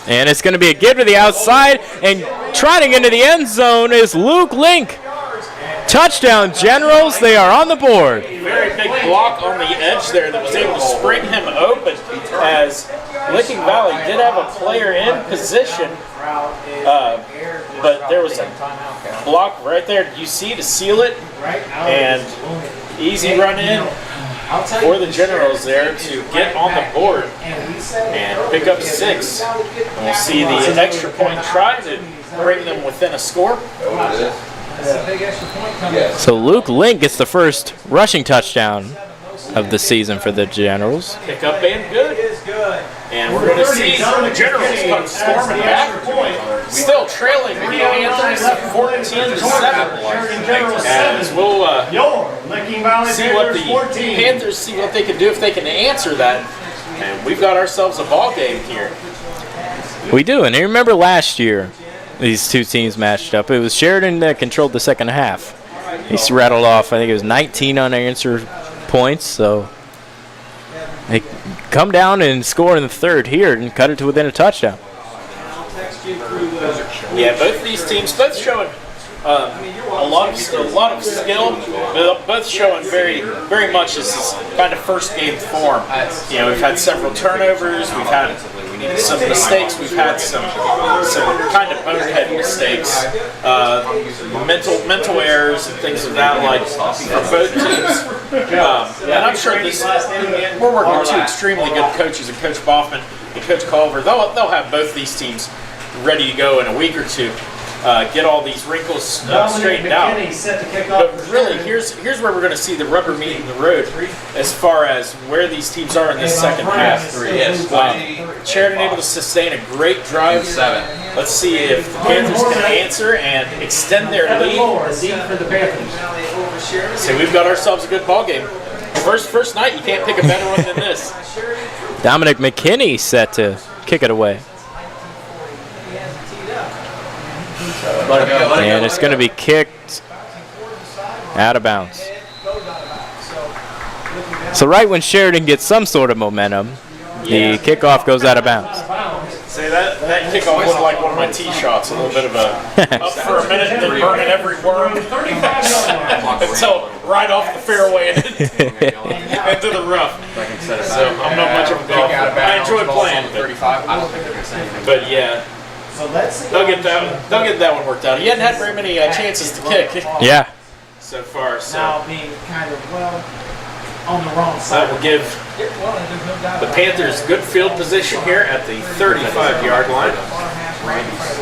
Speaker 1: and it's going to be a give to the outside, and trotting into the end zone is Luke Link. Touchdown Generals, they are on the board.
Speaker 3: Very big block on the edge there that was able to spring him open, as Licking Valley did have a player in position, but there was a block right there, you see, to seal it, and easy run in for the Generals there to get on the board and pick up 6. And we'll see the extra point try to bring them within a score.
Speaker 1: So Luke Link gets the first rushing touchdown of the season for the Generals.
Speaker 3: Pick up and good. And we're going to see the Generals come storming back. Still trailing the Panthers 14-7. As we'll see what the Panthers see what they can do if they can answer that. And we've got ourselves a ball game here.
Speaker 1: We do, and you remember last year these two teams matched up. It was Sheridan that controlled the second half. He rattled off, I think it was 19 unanswered points, so they come down and score in the third here and cut it to within a touchdown.
Speaker 3: Yeah, both these teams, both showing a lot of skill, both showing very much this is kind of first game form. You know, we've had several turnovers, we've had some mistakes, we've had some kind of bonehead mistakes, mental errors and things of that like for both teams. And I'm sure we're working with 2 extremely good coaches, and Coach Boffman and Coach Culver. They'll have both these teams ready to go in a week or two. Get all these wrinkles straightened out. But really, here's where we're going to see the rubber meeting the road as far as where these teams are in this second half. Sheridan able to sustain a great drive.
Speaker 2: 7.
Speaker 3: Let's see if the Panthers can answer and extend their lead. So we've got ourselves a good ball game. First night, you can't pick a better one than this.
Speaker 1: Dominic McKinney set to kick it away. And it's going to be kicked out of bounds. So right when Sheridan gets some sort of momentum, the kickoff goes out of bounds.
Speaker 3: Say that kickoff looked like one of my tee shots, a little bit of a up for a minute and then burning every worm until right off the fairway and into the rough. So I'm not much of a golfer. I enjoy playing, but yeah. They'll get that one worked out. He hadn't had very many chances to kick.
Speaker 1: Yeah.
Speaker 3: So far, so
Speaker 5: Now being kind of on the wrong
Speaker 3: that
Speaker 5: side.
Speaker 3: will give the Panthers good field position here at the 35-yard line,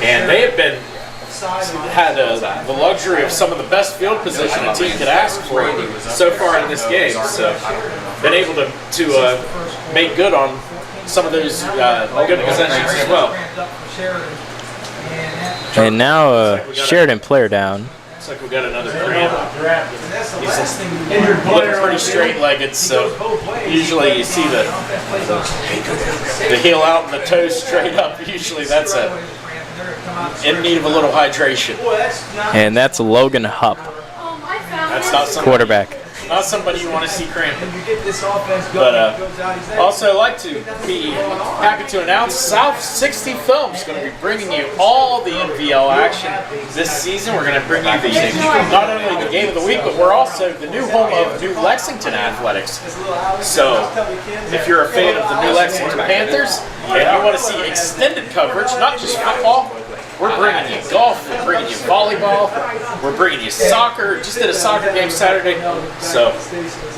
Speaker 3: and they have had the luxury of some of the best field position a team could ask for so far in this game. So been able to make good on some of those good possessions as well.
Speaker 1: And now a Sheridan player down.
Speaker 3: Looks like we got another cramp. He's looking pretty straight-legged, so usually you see the heel out and the toes straight up. Usually that's in need of a little hydration.
Speaker 1: And that's Logan Hupp,
Speaker 3: That's not somebody,
Speaker 1: quarterback.
Speaker 3: not somebody you want to see cramping. But also like to be happy to announce South 60 Films is going to be bringing you all the MVL action this season. We're going to bring you not only the game of the week, but we're also the new home of New Lexington Athletics. So if you're a fan of the New Lexington Panthers and you want to see extended coverage, not just football, We're bringing you golf, we're bringing you volleyball, we're bringing you soccer. Just did a soccer game Saturday. So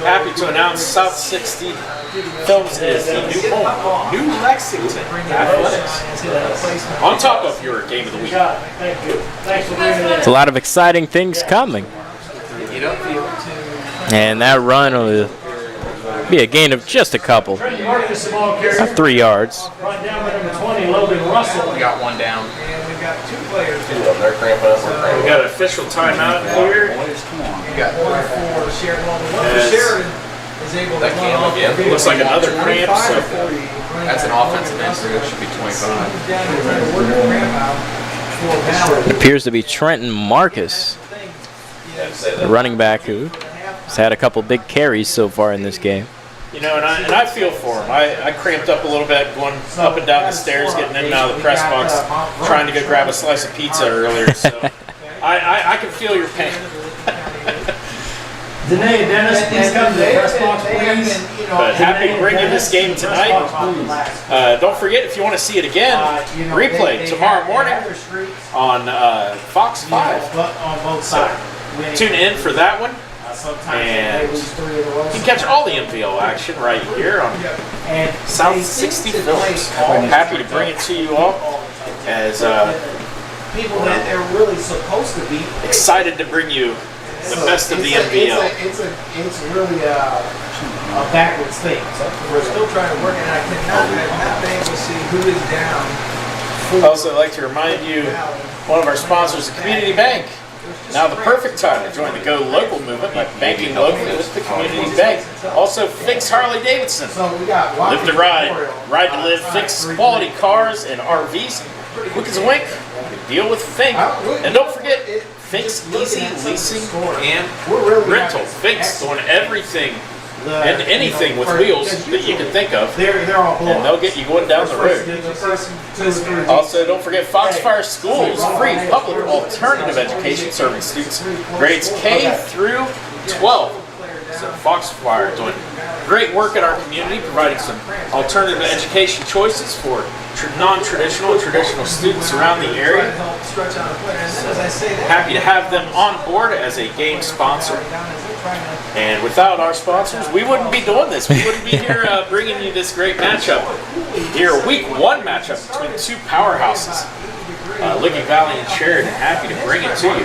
Speaker 3: happy to announce South 60 Films is the new home, New Lexington Athletics. On top of your game of the week.
Speaker 1: It's a lot of exciting things coming. And that run will be a gain of just a couple. About 3 yards.
Speaker 4: Right down by number 20, Logan Russell.
Speaker 2: We got one down.
Speaker 5: And we've got 2 players.
Speaker 2: They're cramping up.
Speaker 3: We got an official timeout here.
Speaker 5: You got 1 for Sheridan. One for Sheridan is able to
Speaker 2: That
Speaker 5: run
Speaker 2: cam
Speaker 5: off
Speaker 2: again.
Speaker 5: the field.
Speaker 3: Looks like another cramp. So
Speaker 2: That's an offensive end, so it should be 25.
Speaker 5: Down here trying to work the cramp out for Ballard.
Speaker 1: Appears to be Trenton Marcus, the running back who has had a couple big carries so far in this game.
Speaker 3: you know, and I feel for him. I cramped up a little bit going up and down the stairs, getting in and out of the press box, trying to go grab a slice of pizza earlier. So I can feel your pain.
Speaker 4: Danae and Dennis, please come to the press box, please.
Speaker 3: But happy to bring you this game tonight. Don't forget, if you want to see it again, replay tomorrow morning on Fox 5.
Speaker 5: On both sides.
Speaker 3: Tune in for that one. And you can catch all the MVL action right here on South 60 Films. Happy to bring it to you all as
Speaker 5: People that they're really supposed to be.
Speaker 3: excited to bring you the best of the MVL.
Speaker 5: It's really a backwards thing. So we're still trying to work, and I cannot be able to see who is down.
Speaker 3: I'd also like to remind you, one of our sponsors, the Community Bank. Now the perfect time to join the Go Local movement by banking locally with the Community Bank. Also, Fix Harley Davidson.
Speaker 5: So we got
Speaker 3: Live to ride, ride to live, fix quality cars and RVs. Quick as a wink, deal with Fink. And don't forget, Fink's Easy Leasing and Rental. Fink's doing everything and anything with wheels that you can think of.
Speaker 5: They're all
Speaker 3: And they'll get you going down the road. Also, don't forget Foxfire Schools, free public alternative education serving students grades K through 12. So Foxfire doing great work in our community, providing some alternative education choices for non-traditional and traditional students around the area. Happy to have them on board as a game sponsor. And without our sponsors, we wouldn't be doing this. We wouldn't be here bringing you this great matchup. Here, week 1 matchup between 2 powerhouses, Licking Valley and Sheridan. Happy to bring it to you.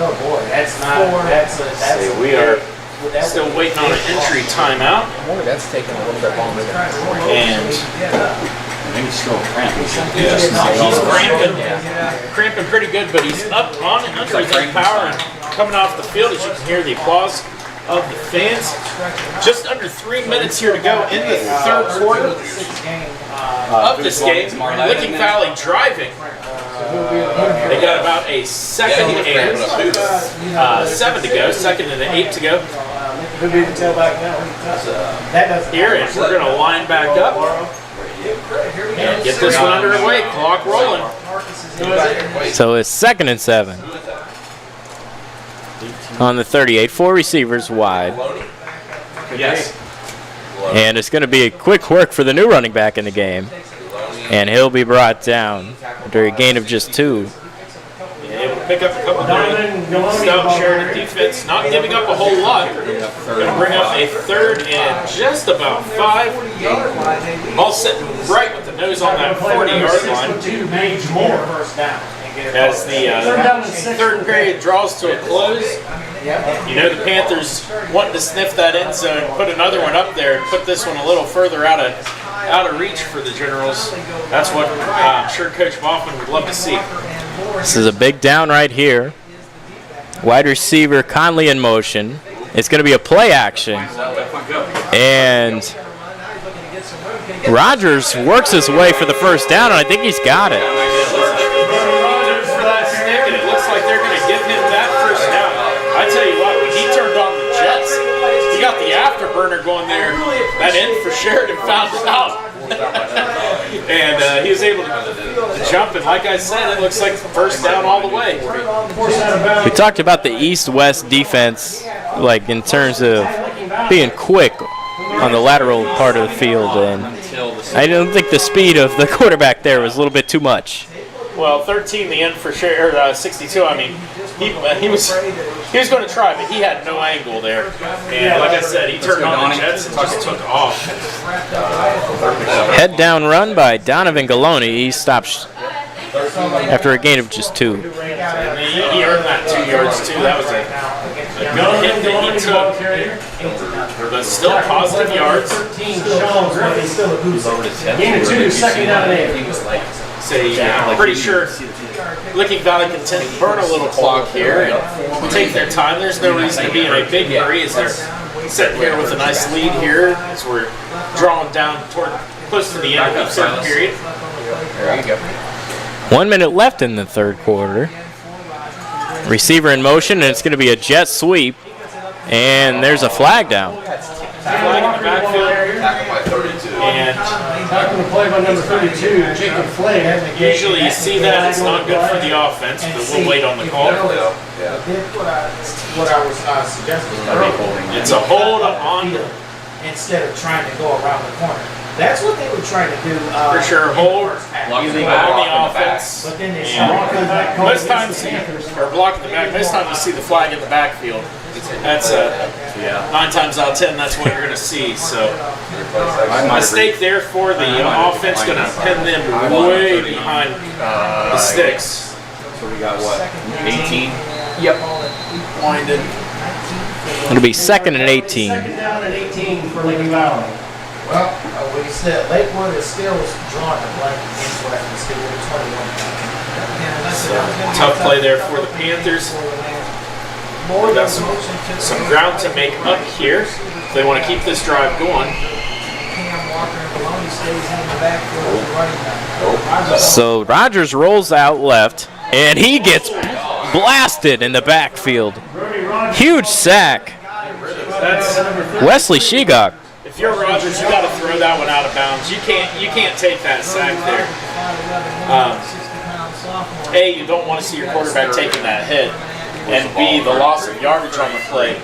Speaker 5: Oh boy, that's
Speaker 3: We are still waiting on an entry timeout.
Speaker 2: Boy, that's taking a little bit longer than
Speaker 3: And
Speaker 2: he's still cramping.
Speaker 3: he's cramping pretty good, but he's up on it under his own power and coming off the field. As you can hear the applause of the fans. Just under 3 minutes here to go in the 3rd quarter of this game. Licking Valley driving. They got about a second and 7 to go, second and 8 to go. Here, and we're going to line back up and get this one underway. Clock rolling.
Speaker 1: So it's 2nd and 7. On the 38, 4 receivers wide.
Speaker 3: Yes.
Speaker 1: And it's going to be a quick work for the new running back in the game. And he'll be brought down after a gain of just 2.
Speaker 3: Able to pick up a couple of stout Sheridan defense, not giving up a whole lot. Going to bring up a 3rd and just about 5. All sitting right with the nose on that 40-yard line. As the 3rd period draws to a close, you know the Panthers wanting to sniff that end zone, put another one up there, and put this one a little further out of reach for the Generals. That's what I'm sure Coach Boffman would love to see.
Speaker 1: This is a big down right here. Wide receiver Conley in motion. It's going to be a play action. And Rogers works his way for the first down, and I think he's got it.
Speaker 3: For that stick, and it looks like they're going to give him that first down. I tell you what, when he turned on the jets, he got the afterburner going there. That end for Sheridan found it out. And he was able to jump, and like I said, it looks like first down all the way.
Speaker 1: We talked about the east-west defense, like in terms of being quick on the lateral part of the field, and I don't think the speed of the quarterback there was a little bit too much.
Speaker 3: Well, 13 the end for 62. I mean, he was going to try, but he had no angle there. And like I said, he turned on the jets and just took off.
Speaker 1: Head down run by Donovan Galone. He stops after a gain of just 2.
Speaker 3: And he earned that 2 yards too. That was a good hit that he took. But still positive yards.
Speaker 4: 13 shows, but he's still a booster. Gain of 2, second down and 8.
Speaker 3: I'm pretty sure Licking Valley can burn a little clock here and take their time. There's no reason to be in a big hurry as they're sitting here with a nice lead here as we're drawing down toward close to the end of the third period.
Speaker 2: There you go.
Speaker 1: 1 minute left in the third quarter. Receiver in motion, and it's going to be a jet sweep. And there's a flag down.
Speaker 3: Flag in the backfield. And
Speaker 4: Tackling the play by number 32, Jacob Flay.
Speaker 3: usually you see that it's not good for the offense, but we'll wait on the call.
Speaker 5: What I was suggesting earlier.
Speaker 3: It's a hold on
Speaker 5: Instead of trying to go around the corner. That's what they were trying to do.
Speaker 3: for sure. Hold
Speaker 2: Blocking
Speaker 3: on
Speaker 2: the
Speaker 3: the offense.
Speaker 5: But then they
Speaker 3: And most times, or blocking the back. Most times you see the flag in the backfield. That's 9 times out of 10. That's what you're going to see. So mistake there for the offense. Going to pin them way behind the sticks.
Speaker 2: So we got what? 18?
Speaker 3: Winded.
Speaker 1: It'll be 2nd and 18.
Speaker 4: Second down and 18 for Licking Valley.
Speaker 5: Well, we said Lakewood is still drawing the blank against what I can see with 21.
Speaker 3: Tough play there for the Panthers. We've got some ground to make up here if they want to keep this drive going.
Speaker 1: So Rogers rolls out left, and he gets blasted in the backfield. Huge sack.
Speaker 3: That's
Speaker 1: Wesley Shegok.
Speaker 3: if you're Rogers, you got to throw that one out of bounds. You can't take that sack there. A, you don't want to see your quarterback taking that hit. And B, the loss of yardage on the play.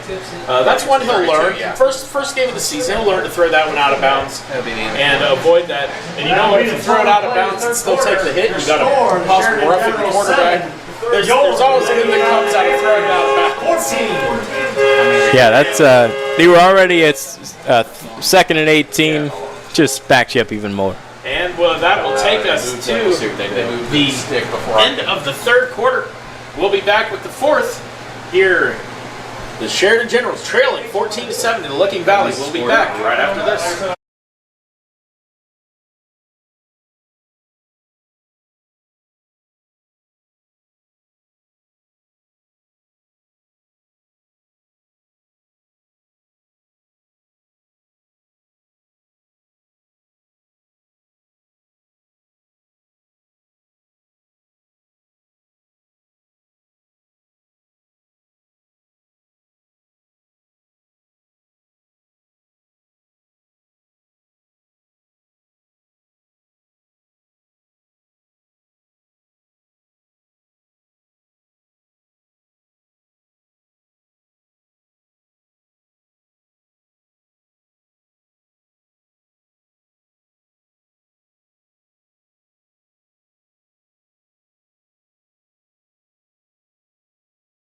Speaker 3: That's one he'll learn. First game of the season, he'll learn to throw that one out of bounds and avoid that. And you know what? If you throw it out of bounds and still take the hit, you got a possible roughing the quarterback. There's always a good that comes out of throwing it out of bounds.
Speaker 1: Yeah, that's they were already at 2nd and 18. Just backs you up even more.
Speaker 3: And that will take us to the end of the third quarter. We'll be back with the fourth here. The Sheridan Generals trailing 14-7 to the Licking Valley. We'll be back right after this.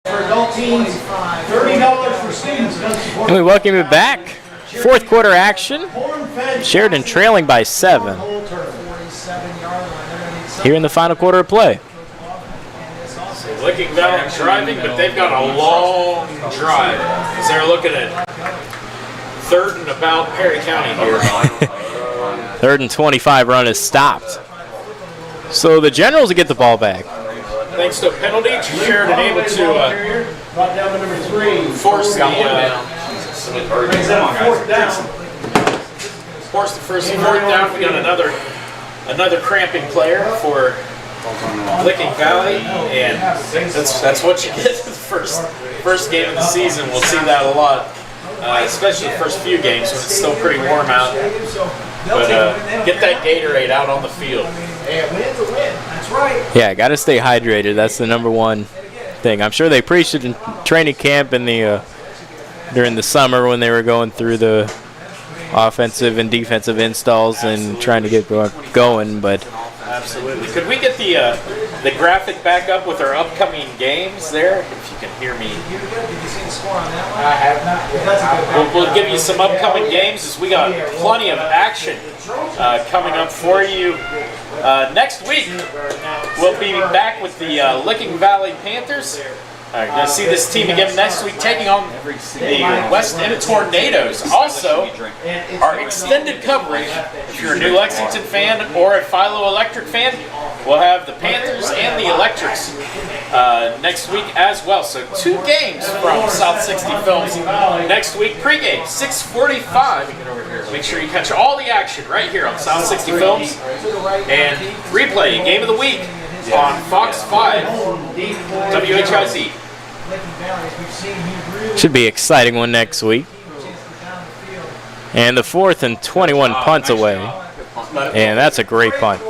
Speaker 4: For adult teams, $30 for students.
Speaker 1: And we welcome you back. Fourth quarter action. Sheridan trailing by 7. Here in the final quarter of play.
Speaker 3: Licking Valley driving, but they've got a long drive as they're looking at 3rd and about Perry County here.
Speaker 1: 3rd and 25 run is stopped. So the Generals will get the ball back.
Speaker 3: Thanks to a penalty, Sheridan able to force the first fourth down. We got another cramping player for Licking Valley, and that's what you get the first game of the season. We'll see that a lot, especially the first few games when it's still pretty warm out. But get that Gatorade out on the field.
Speaker 5: Hey, a win's a win. That's right.
Speaker 1: Yeah, got to stay hydrated. That's the number one thing. I'm sure they preached it in training camp in the during the summer when they were going through the offensive and defensive installs and trying to get going. But
Speaker 3: absolutely, could we get the the graphic back up with our upcoming games there, if you can hear me.
Speaker 5: Did you see the score on that one? I have not yet. That's a good
Speaker 3: We'll give you some upcoming games as we got plenty of action coming up for you. Next week, we'll be back with the Licking Valley Panthers. You're going to see this team again next week, taking on the West End Tornadoes. Also, our extended coverage, if you're a New Lexington fan or a Philo Electric fan, we'll have the Panthers and the Electrics next week as well. So 2 games from South 60 Films next week. Pregame, 6:45. Make sure you catch all the action right here on South 60 Films. And replay, Game of the Week on Fox 5, WHIZ.
Speaker 1: Should be an exciting one next week. And the 4th and 21 punts away. And that's a great punt.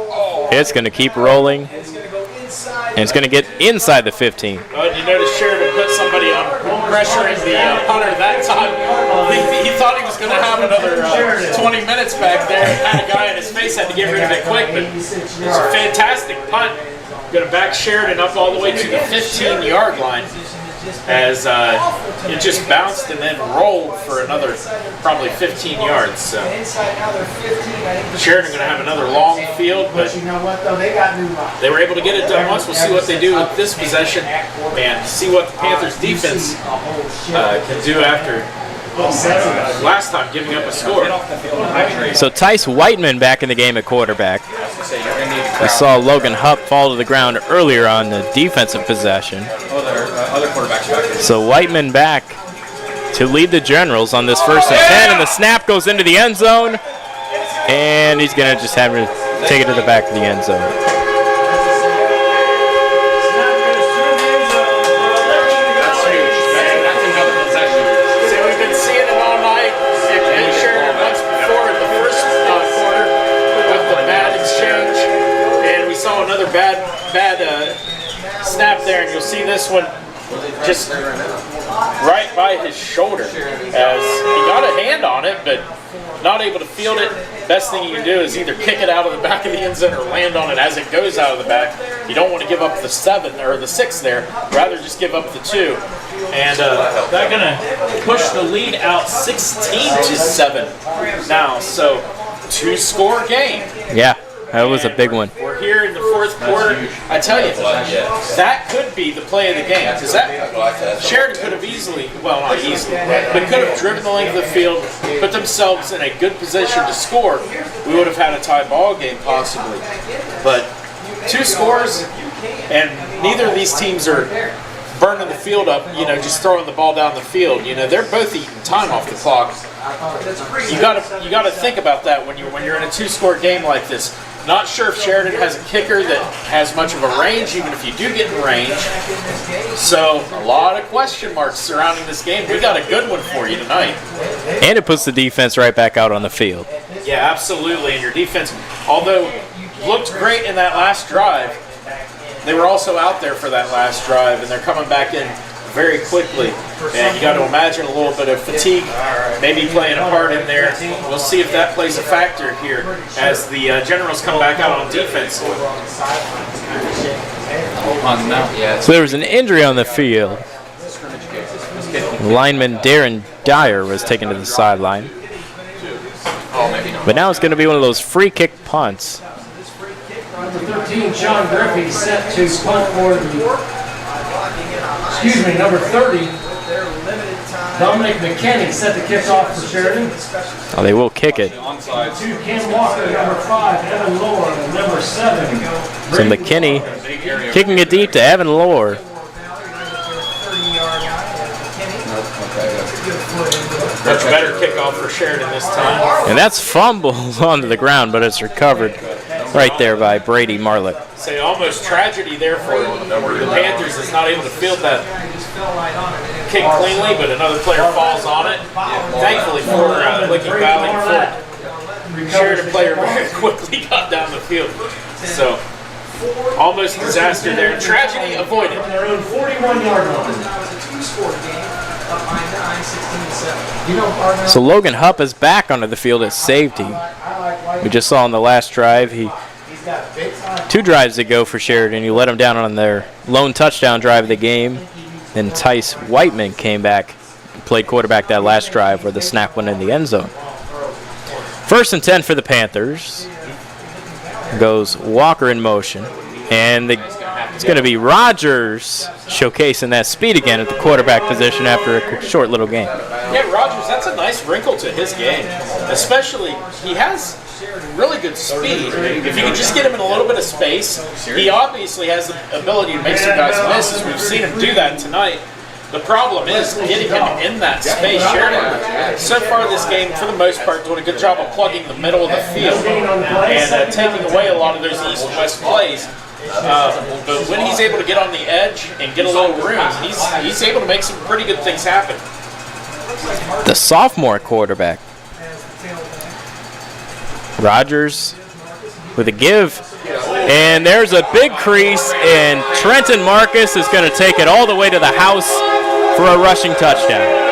Speaker 1: It's going to keep rolling. And it's going to get inside the 15.
Speaker 3: Oh, and you notice Sheridan put somebody on pressure in the punter that time. He thought he was going to have another 20 minutes back there. Had a guy in his face, had to get rid of it quick, but it's a fantastic punt. Going to back Sheridan up all the way to the 15-yard line as it just bounced and then rolled for another probably 15 yards. So Sheridan going to have another long field, but
Speaker 5: you know what though, they got new lines.
Speaker 3: they were able to get it done once. We'll see what they do with this possession and see what the Panthers defense can do after last time giving up a score.
Speaker 1: So Tice Whiteman back in the game at quarterback. We saw Logan Hupp fall to the ground earlier on the defensive possession. So Whiteman back to lead the Generals on this 1st and 10, and the snap goes into the end zone, and he's going to just have to take it to the back of the end zone.
Speaker 3: Another bad snap there, and you'll see this one just right by his shoulder as he got a hand on it, but not able to field it. Best thing you can do is either kick it out of the back of the end zone or land on it as it goes out of the back. You don't want to give up the 7 or the 6 there, rather just give up the 2. And they're going to push the lead out 16-7 now, so 2-score game.
Speaker 1: Yeah. That was a big one.
Speaker 3: We're here in the 4th quarter. I tell you, that could be the play of the game. Because that Sheridan could have easily, well, not easily, but could have driven the length of the field, put themselves in a good position to score. We would have had a tie ball game possibly. But 2 scores, and neither of these teams are burning the field up, just throwing the ball down the field. They're both eating time off the clock. You gotta think about that when you're in a 2-score game like this. Not sure if Sheridan has a kicker that has much of a range, even if you do get in range. So a lot of question marks surrounding this game. We got a good one for you tonight.
Speaker 1: And it puts the defense right back out on the field.
Speaker 3: Yeah, absolutely. And your defense, although looked great in that last drive, they were also out there for that last drive, and they're coming back in very quickly. And you got to imagine a little bit of fatigue maybe playing a part in there. We'll see if that plays a factor here as the Generals come back out on defense.
Speaker 1: So there was an injury on the field. Lineman Darren Dyer was taken to the sideline. But now it's going to be one of those free kick punts.
Speaker 4: Number 13, Sean Griffey, set to punt for number 30, Dominic McKinney, set to kick off for Sheridan.
Speaker 1: Oh, they will kick it.
Speaker 4: 2, Ken Walker, number 5, Evan Lohr, and number 7.
Speaker 1: So McKinney kicking it deep to Evan Lohr.
Speaker 3: Much better kickoff for Sheridan this time.
Speaker 1: And that's fumbled onto the ground, but it's recovered right there by Brady Marlett.
Speaker 3: Say almost tragedy there for the Panthers is not able to field that kick cleanly, but another player falls on it. Thankfully for Licking Valley, Sheridan player very quickly got down the field. So almost disaster there. Tragedy avoided.
Speaker 4: Their own 41-yard line.
Speaker 1: So Logan Hupp is back onto the field at safety. We just saw on the last drive he 2 drives to go for Sheridan. You let them down on their lone touchdown drive of the game. Then Tice Whiteman came back, played quarterback that last drive where the snap went in the end zone. 1st and 10 for the Panthers. Goes Walker in motion. And it's going to be Rogers showcasing that speed again at the quarterback position after a short little game.
Speaker 3: Yeah, Rogers, that's a nice wrinkle to his game. Especially, he has really good speed. If you can just get him in a little bit of space, he obviously has the ability to make some guys miss, as we've seen him do that tonight. The problem is getting him in that space. Sheridan, so far this game, for the most part, doing a good job of plugging the middle of the field and taking away a lot of those east and west plays. But when he's able to get on the edge and get a little room, he's able to make some pretty good things happen.
Speaker 1: The sophomore quarterback. Rogers with a give. And there's a big crease, and Trenton Marcus is going to take it all the way to the house for a rushing touchdown.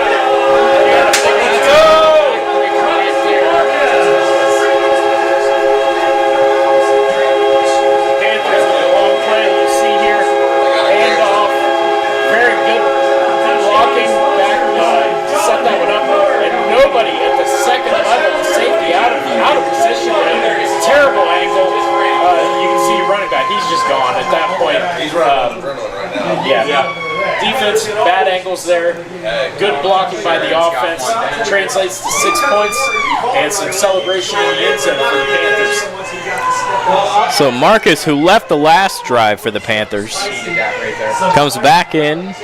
Speaker 1: Defense, bad angles there. Good blocking by the offense. Translates to 6 points and some celebration in the end zone for the Panthers. So Marcus, who left the last drive for the Panthers, comes back in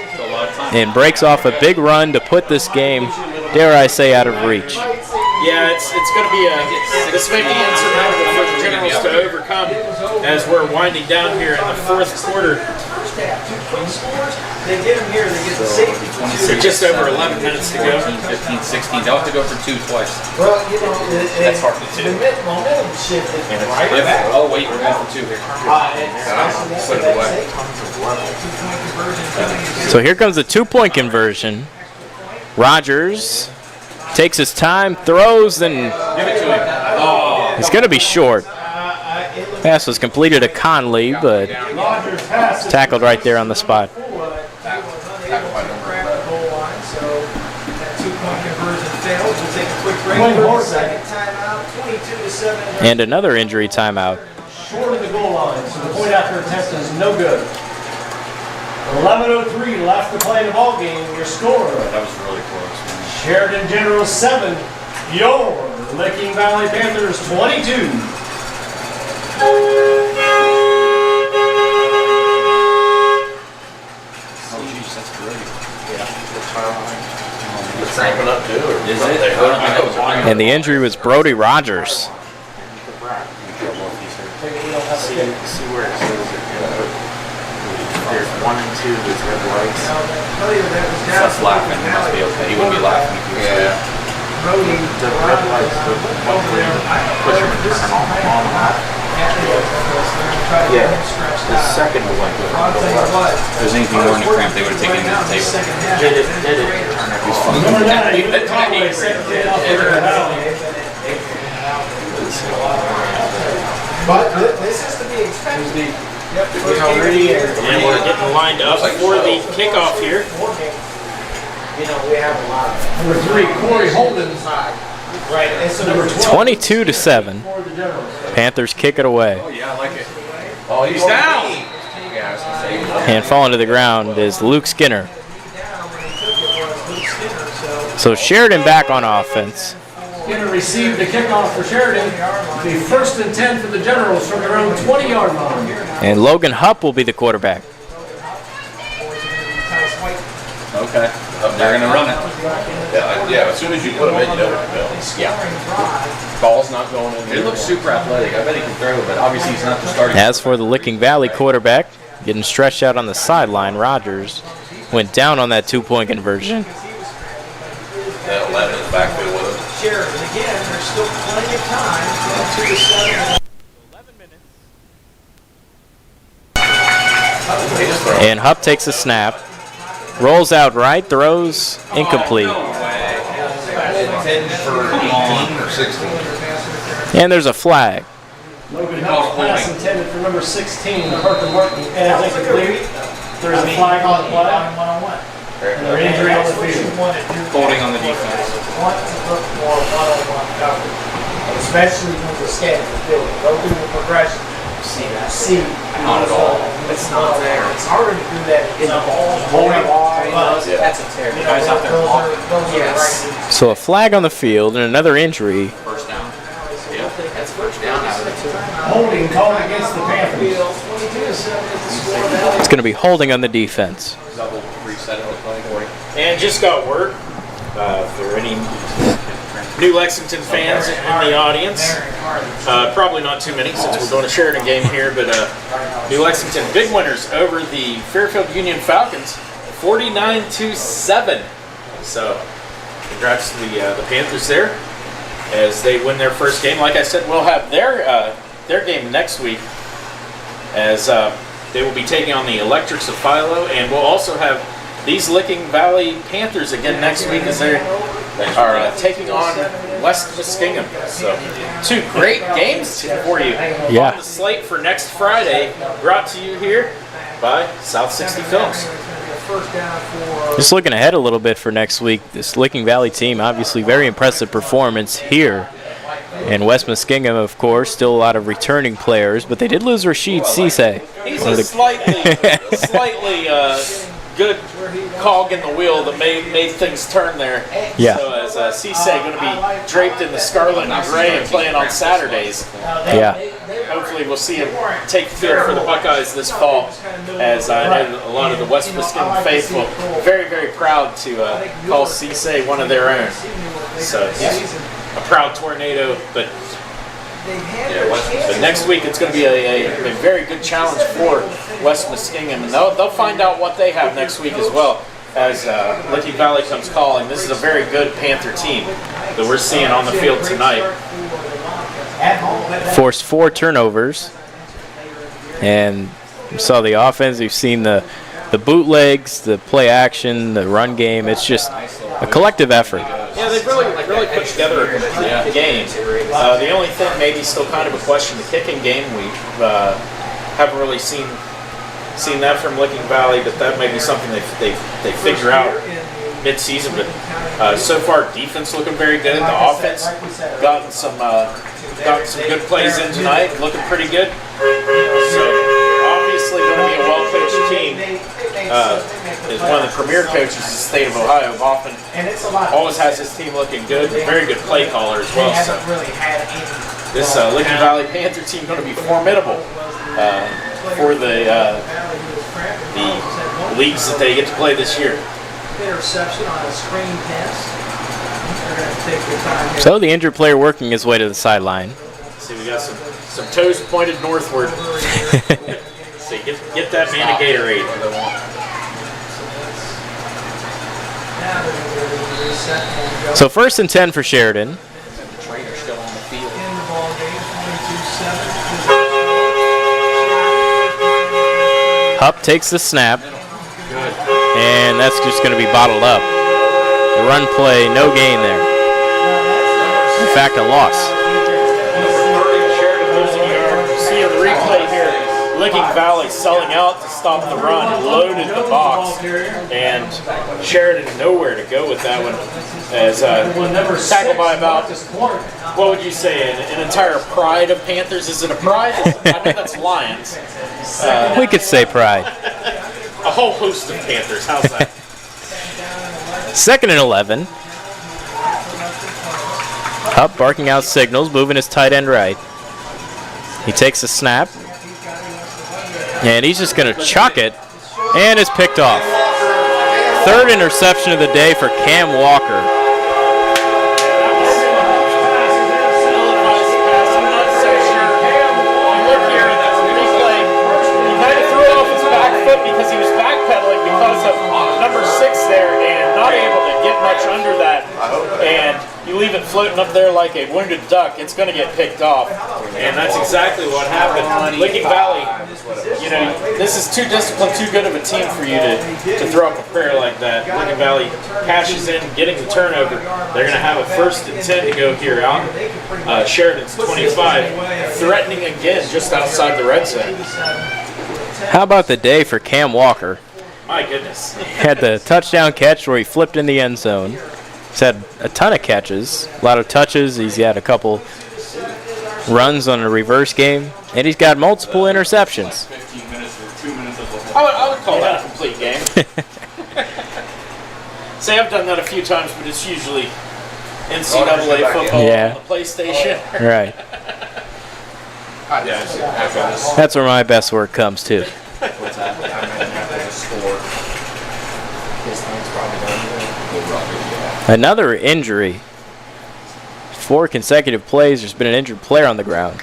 Speaker 1: and breaks off a big run to put this game, dare I say, out of reach.
Speaker 3: Yeah, it's going to be this may be insurmountable for the Generals to overcome as we're winding down here in the 4th quarter.
Speaker 5: They get them here, they get the safety.
Speaker 3: So just over 11 minutes to go.
Speaker 2: 15, 16. They'll have to go for 2 twice.
Speaker 5: Well, you know,
Speaker 2: That's hard to do.
Speaker 5: The momentum shifted right back.
Speaker 2: Oh, wait, we're going for 2 here. Put it away.
Speaker 1: So here comes a 2-point conversion. Rogers takes his time, throws, and
Speaker 2: Give it to him. Oh.
Speaker 1: he's going to be short. Pass was completed to Conley, but tackled right there on the spot. And another injury timeout.
Speaker 4: Short of the goal line, so the point after attempt is no good. 11:03 left to play in the ball game. Your score:
Speaker 2: That was really close, man.
Speaker 4: Sheridan Generals 7, your Licking Valley Panthers 22.
Speaker 2: Oh, jeez, that's great.
Speaker 3: It's cranking up too, or
Speaker 2: Is it?
Speaker 1: And the injury was Brody Rogers.
Speaker 3: see where it says there's 1 and 2 with red lights.
Speaker 2: Seth's laughing. He must be okay. He wouldn't be laughing if he was
Speaker 3: The red lights, the one where you push them and turn them on and off. Yeah, the second one.
Speaker 2: If there's anything more than a cramp, they would have taken him to the table.
Speaker 3: Did it turn everything?
Speaker 4: Number 9,
Speaker 5: But this is to be expected.
Speaker 3: And we're getting lined up for the kickoff here.
Speaker 5: You know, we have a lot of
Speaker 4: number 3, Corey Holden.
Speaker 5: right. And so
Speaker 4: Number
Speaker 1: 22-7.
Speaker 4: for the Generals.
Speaker 1: Panthers kick it away.
Speaker 2: Oh, yeah, I like it. Oh, he's down. Yeah, I was going to say.
Speaker 1: And falling to the ground is Luke Skinner. So Sheridan back on offense.
Speaker 4: Skinner received the kickoff for Sheridan. The 1st and 10 for the Generals from their own 20-yard line.
Speaker 1: And Logan Hupp will be the quarterback.
Speaker 2: Okay. They're going to run it.
Speaker 9: Yeah, as soon as you put them in, you know what to build.
Speaker 2: Yeah.
Speaker 9: Ball's not going in.
Speaker 2: He looks super athletic. I bet he can throw, but obviously he's not the starting.
Speaker 1: As for the Licking Valley quarterback, getting stretched out on the sideline, Rogers went down on that 2-point conversion.
Speaker 9: That 11 in the backfield with him.
Speaker 5: Sheridan again. There's still plenty of time. 2 to 7.
Speaker 1: And Hupp takes a snap, rolls out right, throws incomplete.
Speaker 9: 10 for 18 or 16.
Speaker 1: And there's a flag.
Speaker 4: Logan Hubb's pass intended for number 16, Parker Martin, and incomplete. There's a flag on the play. And their injury on the field.
Speaker 2: Holding on the defense.
Speaker 5: Want to look more one-on-one coverage, especially when we're scanning the field. Go through the progression. See.
Speaker 2: Not at all.
Speaker 5: It's not there. It's harder to do that in the ball. Holding wide.
Speaker 2: That's a tear. Guys out there walking.
Speaker 5: Yes.
Speaker 1: So a flag on the field and another injury.
Speaker 2: First down. Yeah, that's first down out of it.
Speaker 4: Holding called against the Panthers.
Speaker 1: It's going to be holding on the defense.
Speaker 2: Double reset it looked like.
Speaker 3: And just got word for any New Lexington fans in the audience. Probably not too many since we're doing a Sheridan game here, but New Lexington big winners over the Fairfield Union Falcons, 49-7. So congrats to the Panthers there as they win their first game. Like I said, we'll have their game next week as they will be taking on the Electrics of Philo, and we'll also have these Licking Valley Panthers again next week as they are taking on West Muskingum. So 2 great games for you on the slate for next Friday, brought to you here by South 60 Films.
Speaker 1: Just looking ahead a little bit for next week, this Licking Valley team, obviously very impressive performance here. And West Muskingum, of course, still a lot of returning players, but they did lose Rashid Cisse.
Speaker 3: He's a slightly good cog in the wheel that made things turn there.
Speaker 1: Yeah.
Speaker 3: So as Cisse going to be draped in the scarlet and gray and playing on Saturdays.
Speaker 1: Yeah.
Speaker 3: Hopefully we'll see him take the field for the Buckeyes this fall, as I know a lot of the West Muskingum faithful very, very proud to call Cisse one of their own. So he's a proud tornado, but next week it's going to be a very good challenge for West Muskingum, and they'll find out what they have next week as well as Licking Valley comes calling. This is a very good Panther team that we're seeing on the field tonight.
Speaker 1: Forced 4 turnovers, and you saw the offense. You've seen the bootlegs, the play action, the run game. It's just a collective effort.
Speaker 3: Yeah, they've really put together a complete game. The only thing maybe still kind of a question, the kicking game, we haven't really seen that from Licking Valley, but that may be something they figure out mid-season. But so far, defense looking very good. The offense gotten some good plays in tonight, looking pretty good. So obviously going to be a well-coached team. Is one of the premier coaches in the state of Ohio. Often always has his team looking good. Very good play caller as well. So this Licking Valley Panther team going to be formidable for the leagues that they get to play this year.
Speaker 5: Interception on a screen pass. They're going to take their time here.
Speaker 1: So the injured player working his way to the sideline.
Speaker 3: See, we got some toes pointed northward. So get that man a Gatorade.
Speaker 1: So 1st and 10 for Sheridan.
Speaker 2: Trainer's still on the field.
Speaker 5: In the ball game, 22-7.
Speaker 1: Hupp takes the snap, and that's just going to be bottled up. The run play, no gain there. In fact, a loss.
Speaker 3: See a replay here. Licking Valley selling out to stop the run, loaded the box, and Sheridan nowhere to go with that one. As tackled by about, what would you say, an entire pride of Panthers? Is it a pride? I know that's Lions.
Speaker 1: We could say pride.
Speaker 3: A whole host of Panthers. How's that?
Speaker 1: 2nd and 11. Hupp barking out signals, moving his tight end right. He takes a snap, and he's just going to chuck it, and it's picked off. 3rd interception of the day for Cam Walker.
Speaker 3: number 6 there and not able to get much under that, and you leave it floating up there like a wounded duck, it's going to get picked off. And that's exactly what happened. Licking Valley, you know, this is too disciplined, too good of a team for you to throw up a prayer like that. Licking Valley cashes in, getting the turnover. They're going to have a 1st and 10 to go here out. Sheridan's 25, threatening again just outside the red zone.
Speaker 1: How about the day for Cam Walker?
Speaker 3: My goodness.
Speaker 1: Had the touchdown catch where he flipped in the end zone. He's had a ton of catches, a lot of touches. He's had a couple runs on a reverse game, and he's got multiple interceptions.
Speaker 3: I would call that a complete game. Say, I've done that a few times, but it's usually NCAA football on the PlayStation.
Speaker 1: Right. That's where my best work comes too.
Speaker 2: What's that?
Speaker 1: Another injury. 4 consecutive plays. There's been an injured player on the ground.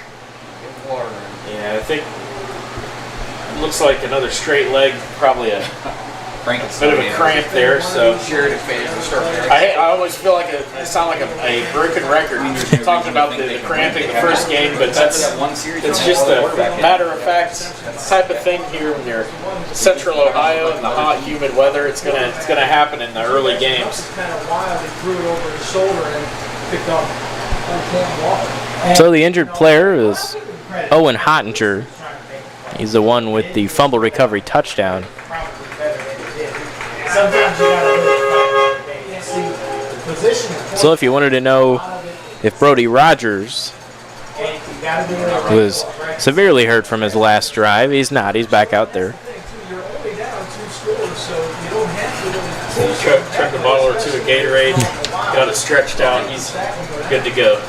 Speaker 3: Yeah, I think it looks like another straight leg, probably a bit of a cramp there. So I always feel like I sound like a broken record talking about the cramping the first game, but it's just a matter of fact type of thing here when you're Central Ohio in the hot, humid weather. It's gonna happen in the early games.
Speaker 1: So the injured player is Owen Hottinger. He's the one with the fumble recovery touchdown. So if you wanted to know if Brody Rogers was severely hurt from his last drive, he's not. He's back out there.
Speaker 3: Chuck a bottle or two of Gatorade, got it stretched out, he's good to go.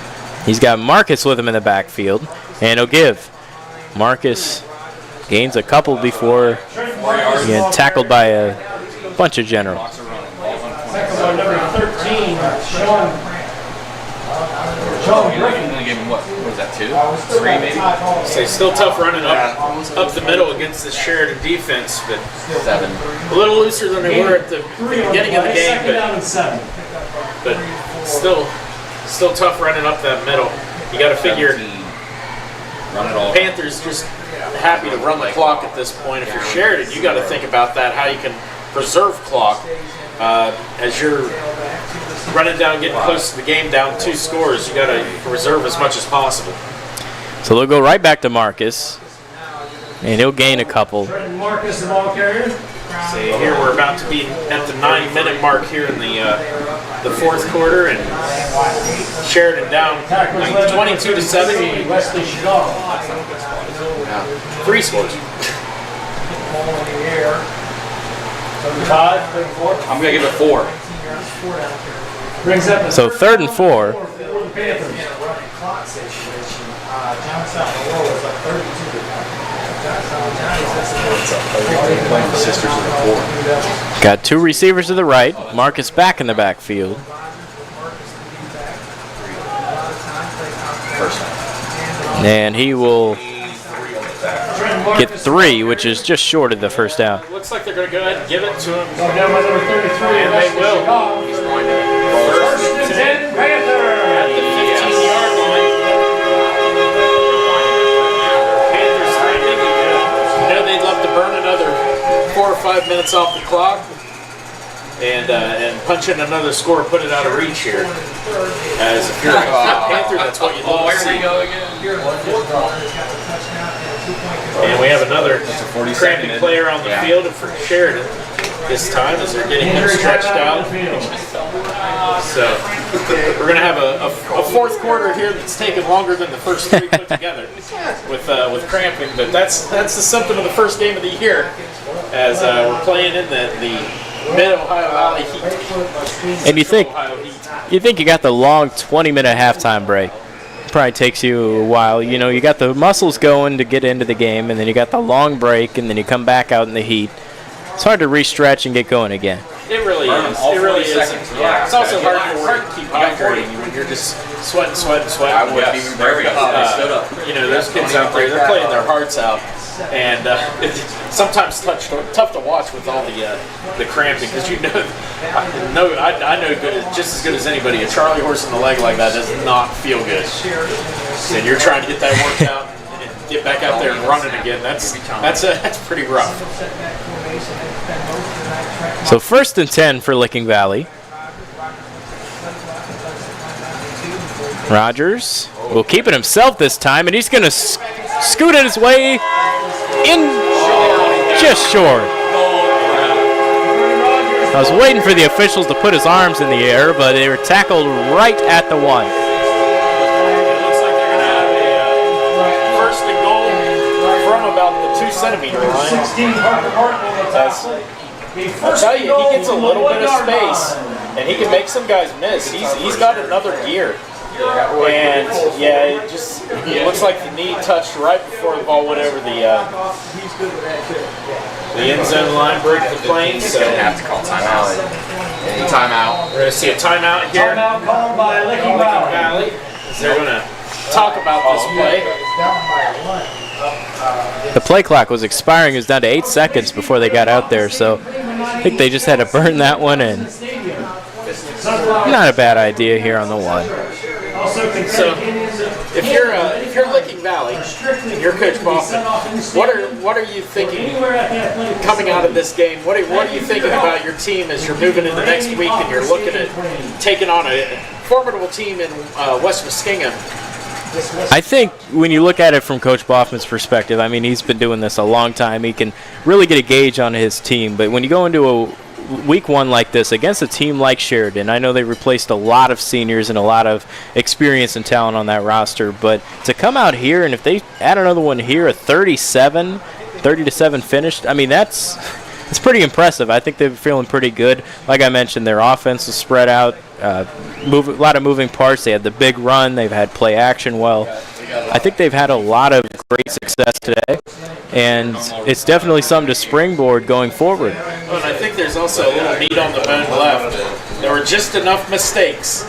Speaker 1: He's got Marcus with him in the backfield, and he'll give. Marcus gains a couple before getting tackled by a bunch of generals.
Speaker 4: Number 13, Sean Griffin.
Speaker 2: What was that, 2? 3 maybe?
Speaker 3: So still tough running up the middle against the Sheridan defense, but
Speaker 2: 7.
Speaker 3: a little looser than they were at the beginning of the game, but still tough running up that middle. You got to figure Panthers just happy to run the clock at this point. If you're Sheridan, you got to think about that, how you can preserve clock as you're running down, getting close to the game, down 2 scores. You got to reserve as much as possible.
Speaker 1: So they'll go right back to Marcus, and he'll gain a couple.
Speaker 4: Marcus, the ball carrier.
Speaker 3: See, here we're about to be at the 9-minute mark here in the 4th quarter, and Sheridan down 22-7.
Speaker 4: Wesley Chicago.
Speaker 3: 3 scores.
Speaker 2: I'm going to give it 4.
Speaker 1: So 3rd and 4. Got 2 receivers to the right. Marcus back in the backfield. And he will get 3, which is just short of the first down.
Speaker 3: Looks like they're going to go ahead and give it to him.
Speaker 4: Down by number 33,
Speaker 3: and they will.
Speaker 4: First and 10, Panther.
Speaker 3: At the 15-yard line. Panthers thinking, you know, they'd love to burn another 4 or 5 minutes off the clock and punch in another score, put it out of reach here. As if you're a Panther, that's what you'd love to see. And we have anher cramping player on the field for Sheridan this time as they're getting him stretched out. So we're going to have a 4th quarter here that's taken longer than the first 3 put together with cramping. But that's the symptom of the first game of the year as we're playing in the Mid-Ohio Valley heat.
Speaker 1: And you think you got the long 20-minute halftime break. Probably takes you a while. You know, you got the muscles going to get into the game, and then you got the long break, and then you come back out in the heat. It's hard to re-stretch and get going again.
Speaker 3: It really is. It really is. Yeah. It's also hard to keep hydrating when you're just sweating.
Speaker 2: I wouldn't even break up.
Speaker 3: You know, those kids out there, they're playing their hearts out. And sometimes tough to watch with all the cramping, because I know just as good as anybody, a Charlie horse in the leg like that does not feel good. And you're trying to get that worked out and get back out there and running again. That's pretty rough.
Speaker 1: So 1st and 10 for Licking Valley. Rogers will keep it himself this time, and he's going to scoot his way in just short. I was waiting for the officials to put his arms in the air, but they were tackled right at the 1.
Speaker 3: It looks like they're going to have a first and goal from about the 2-centimeter line. I'll tell you, he gets a little bit of space, and he can make some guys miss. He's got another gear. And yeah, it looks like the knee touched right before the ball went over the end zone line, broke the plane. So
Speaker 2: He's going to have to call timeout. Timeout.
Speaker 3: We're going to see a timeout here.
Speaker 4: Timeout called by Licking Valley.
Speaker 3: They're going to talk about this play.
Speaker 1: The play clock was expiring. It was down to 8 seconds before they got out there, so I think they just had to burn that one in. Not a bad idea here on the 1.
Speaker 3: So, if you're Licking Valley and you're Coach Boston, what are you thinking coming out of this game? What are you thinking about your team as you're moving into next week and you're looking at taking on a formidable team in West Muskingum?
Speaker 1: I think when you look at it from Coach Boffman's perspective, I mean, he's been doing this a long time. He can really get a gauge on his team. But when you go into a week 1 like this against a team like Sheridan, I know they replaced a lot of seniors and a lot of experience and talent on that roster, but to come out here and if they add another one here, a 30-7 finish, I mean, it's pretty impressive. I think they're feeling pretty good. Like I mentioned, their offense is spread out, a lot of moving parts. They had the big run. They've had play action well. I think they've had a lot of great success today, and it's definitely something to springboard going forward.
Speaker 3: Oh, and I think there's also a little meat on the bone left. There were just enough mistakes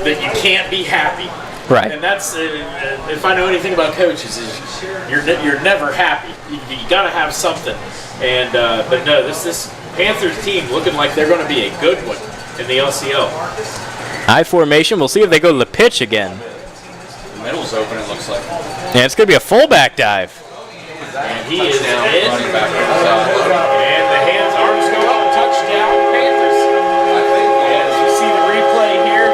Speaker 3: that you can't be happy.
Speaker 1: Right.
Speaker 3: And that's, if I know anything about coaches, is you're never happy. You got to have something. And but no, this Panthers team looking like they're going to be a good one in the LCL.
Speaker 1: High formation. We'll see if they go to the pitch again.
Speaker 2: The middle's open, it looks like.
Speaker 1: And it's going to be a fullback dive.
Speaker 3: And he is in.
Speaker 2: Running back on the side.
Speaker 3: And the arms go up. Touchdown, Panthers. And as you see the replay here,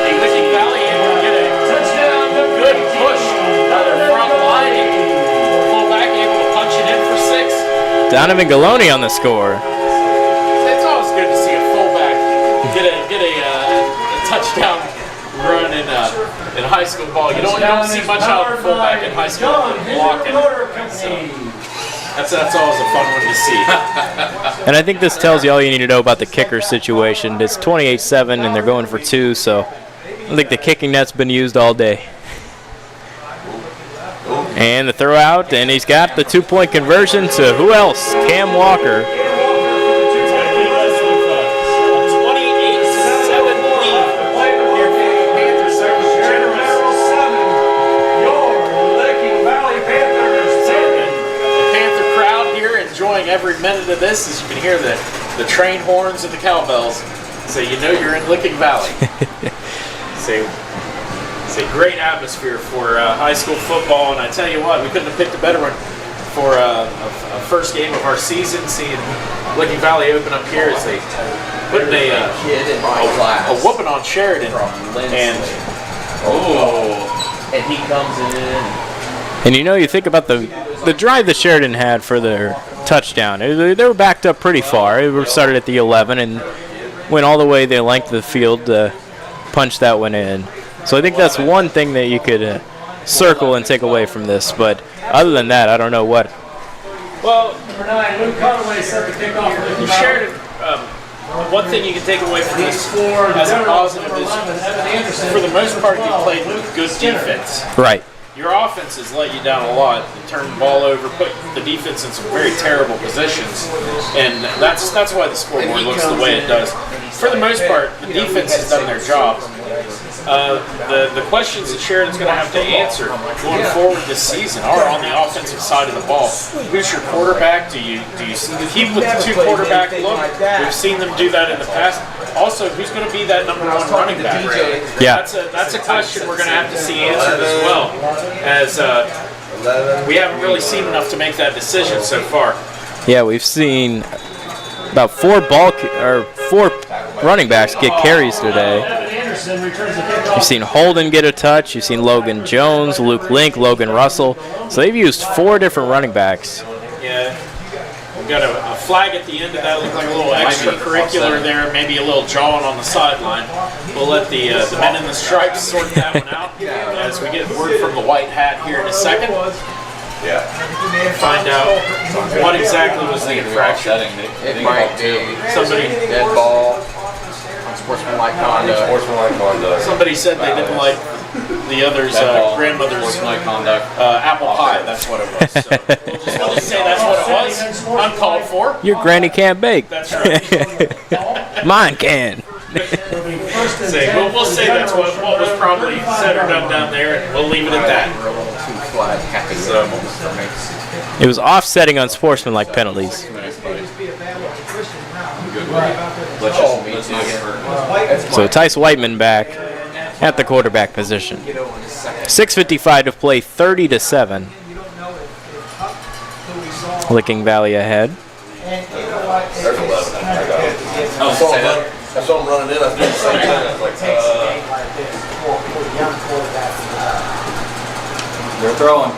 Speaker 3: and Licking Valley able to get a touchdown, good push by their front line. Fullback able to punch it in for 6.
Speaker 1: Donovan Galoni on the score.
Speaker 3: It's always good to see a fullback get a touchdown run in high school ball. You don't see much out of a fullback in high school blocking. So that's always a fun one to see.
Speaker 1: And I think this tells you all you need to know about the kicker situation. It's 28-7, and they're going for 2, so I think the kicking net's been used all day. And the throw out, and he's got the 2-point conversion to who else? Cam Walker.
Speaker 3: Every minute of this, as you can hear the train horns and the cowbells, so you know you're in Licking Valley. It's a great atmosphere for high school football, and I tell you what, we couldn't have picked a better one for a first game of our season. Seeing Licking Valley open up here as they put a whooping on Sheridan, and
Speaker 2: he comes in.
Speaker 1: And you think about the drive that Sheridan had for their touchdown. They were backed up pretty far. It started at the 11 and went all the way the length of the field to punch that one in. So I think that's one thing that you could circle and take away from this. But other than that, I don't know what.
Speaker 3: Well,
Speaker 4: Number 9, Luke Conway set the kickoff for Licking Valley.
Speaker 3: Sheridan. One thing you can take away from this as a positive is, for the most part, you played good defense.
Speaker 1: Right.
Speaker 3: Your offense has let you down a lot. You turn the ball over, put the defense in some very terrible positions, and that's why the scoreboard looks the way it does. For the most part, the defense has done their job. the questions that Sheridan's going to have to answer going forward this season are on the offensive side of the ball. Who's your quarterback? Do you keep with the two quarterback look? We've seen them do that in the past. Also, who's going to be that number one running back?
Speaker 1: Yeah.
Speaker 3: That's a question we're going to have to see answered as well, as we haven't really seen enough to make that decision so far.
Speaker 1: Yeah, we've seen about four running backs get carries today. You've seen Holden get a touch. You've seen Logan Jones, Luke Link, Logan Russell. So they've used 4 different running backs.
Speaker 3: Yeah. We've got a flag at the end of that. Looks like a little extracurricular there, maybe a little jawing on the sideline. We'll let the men in the stripes sort that one out as we get word from the white hat here in a second.
Speaker 9: Yeah.
Speaker 3: Find out what exactly was the infraction.
Speaker 2: It might be
Speaker 3: Somebody
Speaker 2: dead ball, unsportsmanlike conduct.
Speaker 3: Somebody said they didn't like the other's grandmother's
Speaker 2: Unsportsmanlike conduct.
Speaker 3: apple pie. That's what it was. So we'll just say that's what it was. Uncalled for.
Speaker 1: Your granny can't bake.
Speaker 3: That's right.
Speaker 1: Mine can.
Speaker 3: We'll say that's what was probably said or done down there, and we'll leave it at that.
Speaker 1: It was offsetting unsportsmanlike penalties. So Tice Whiteman back at the quarterback position. 6:55 to play, 30-7. Licking Valley ahead.
Speaker 9: There's 11. I got it. I saw him running in. I was doing the same thing. I was like,
Speaker 2: They're throwing.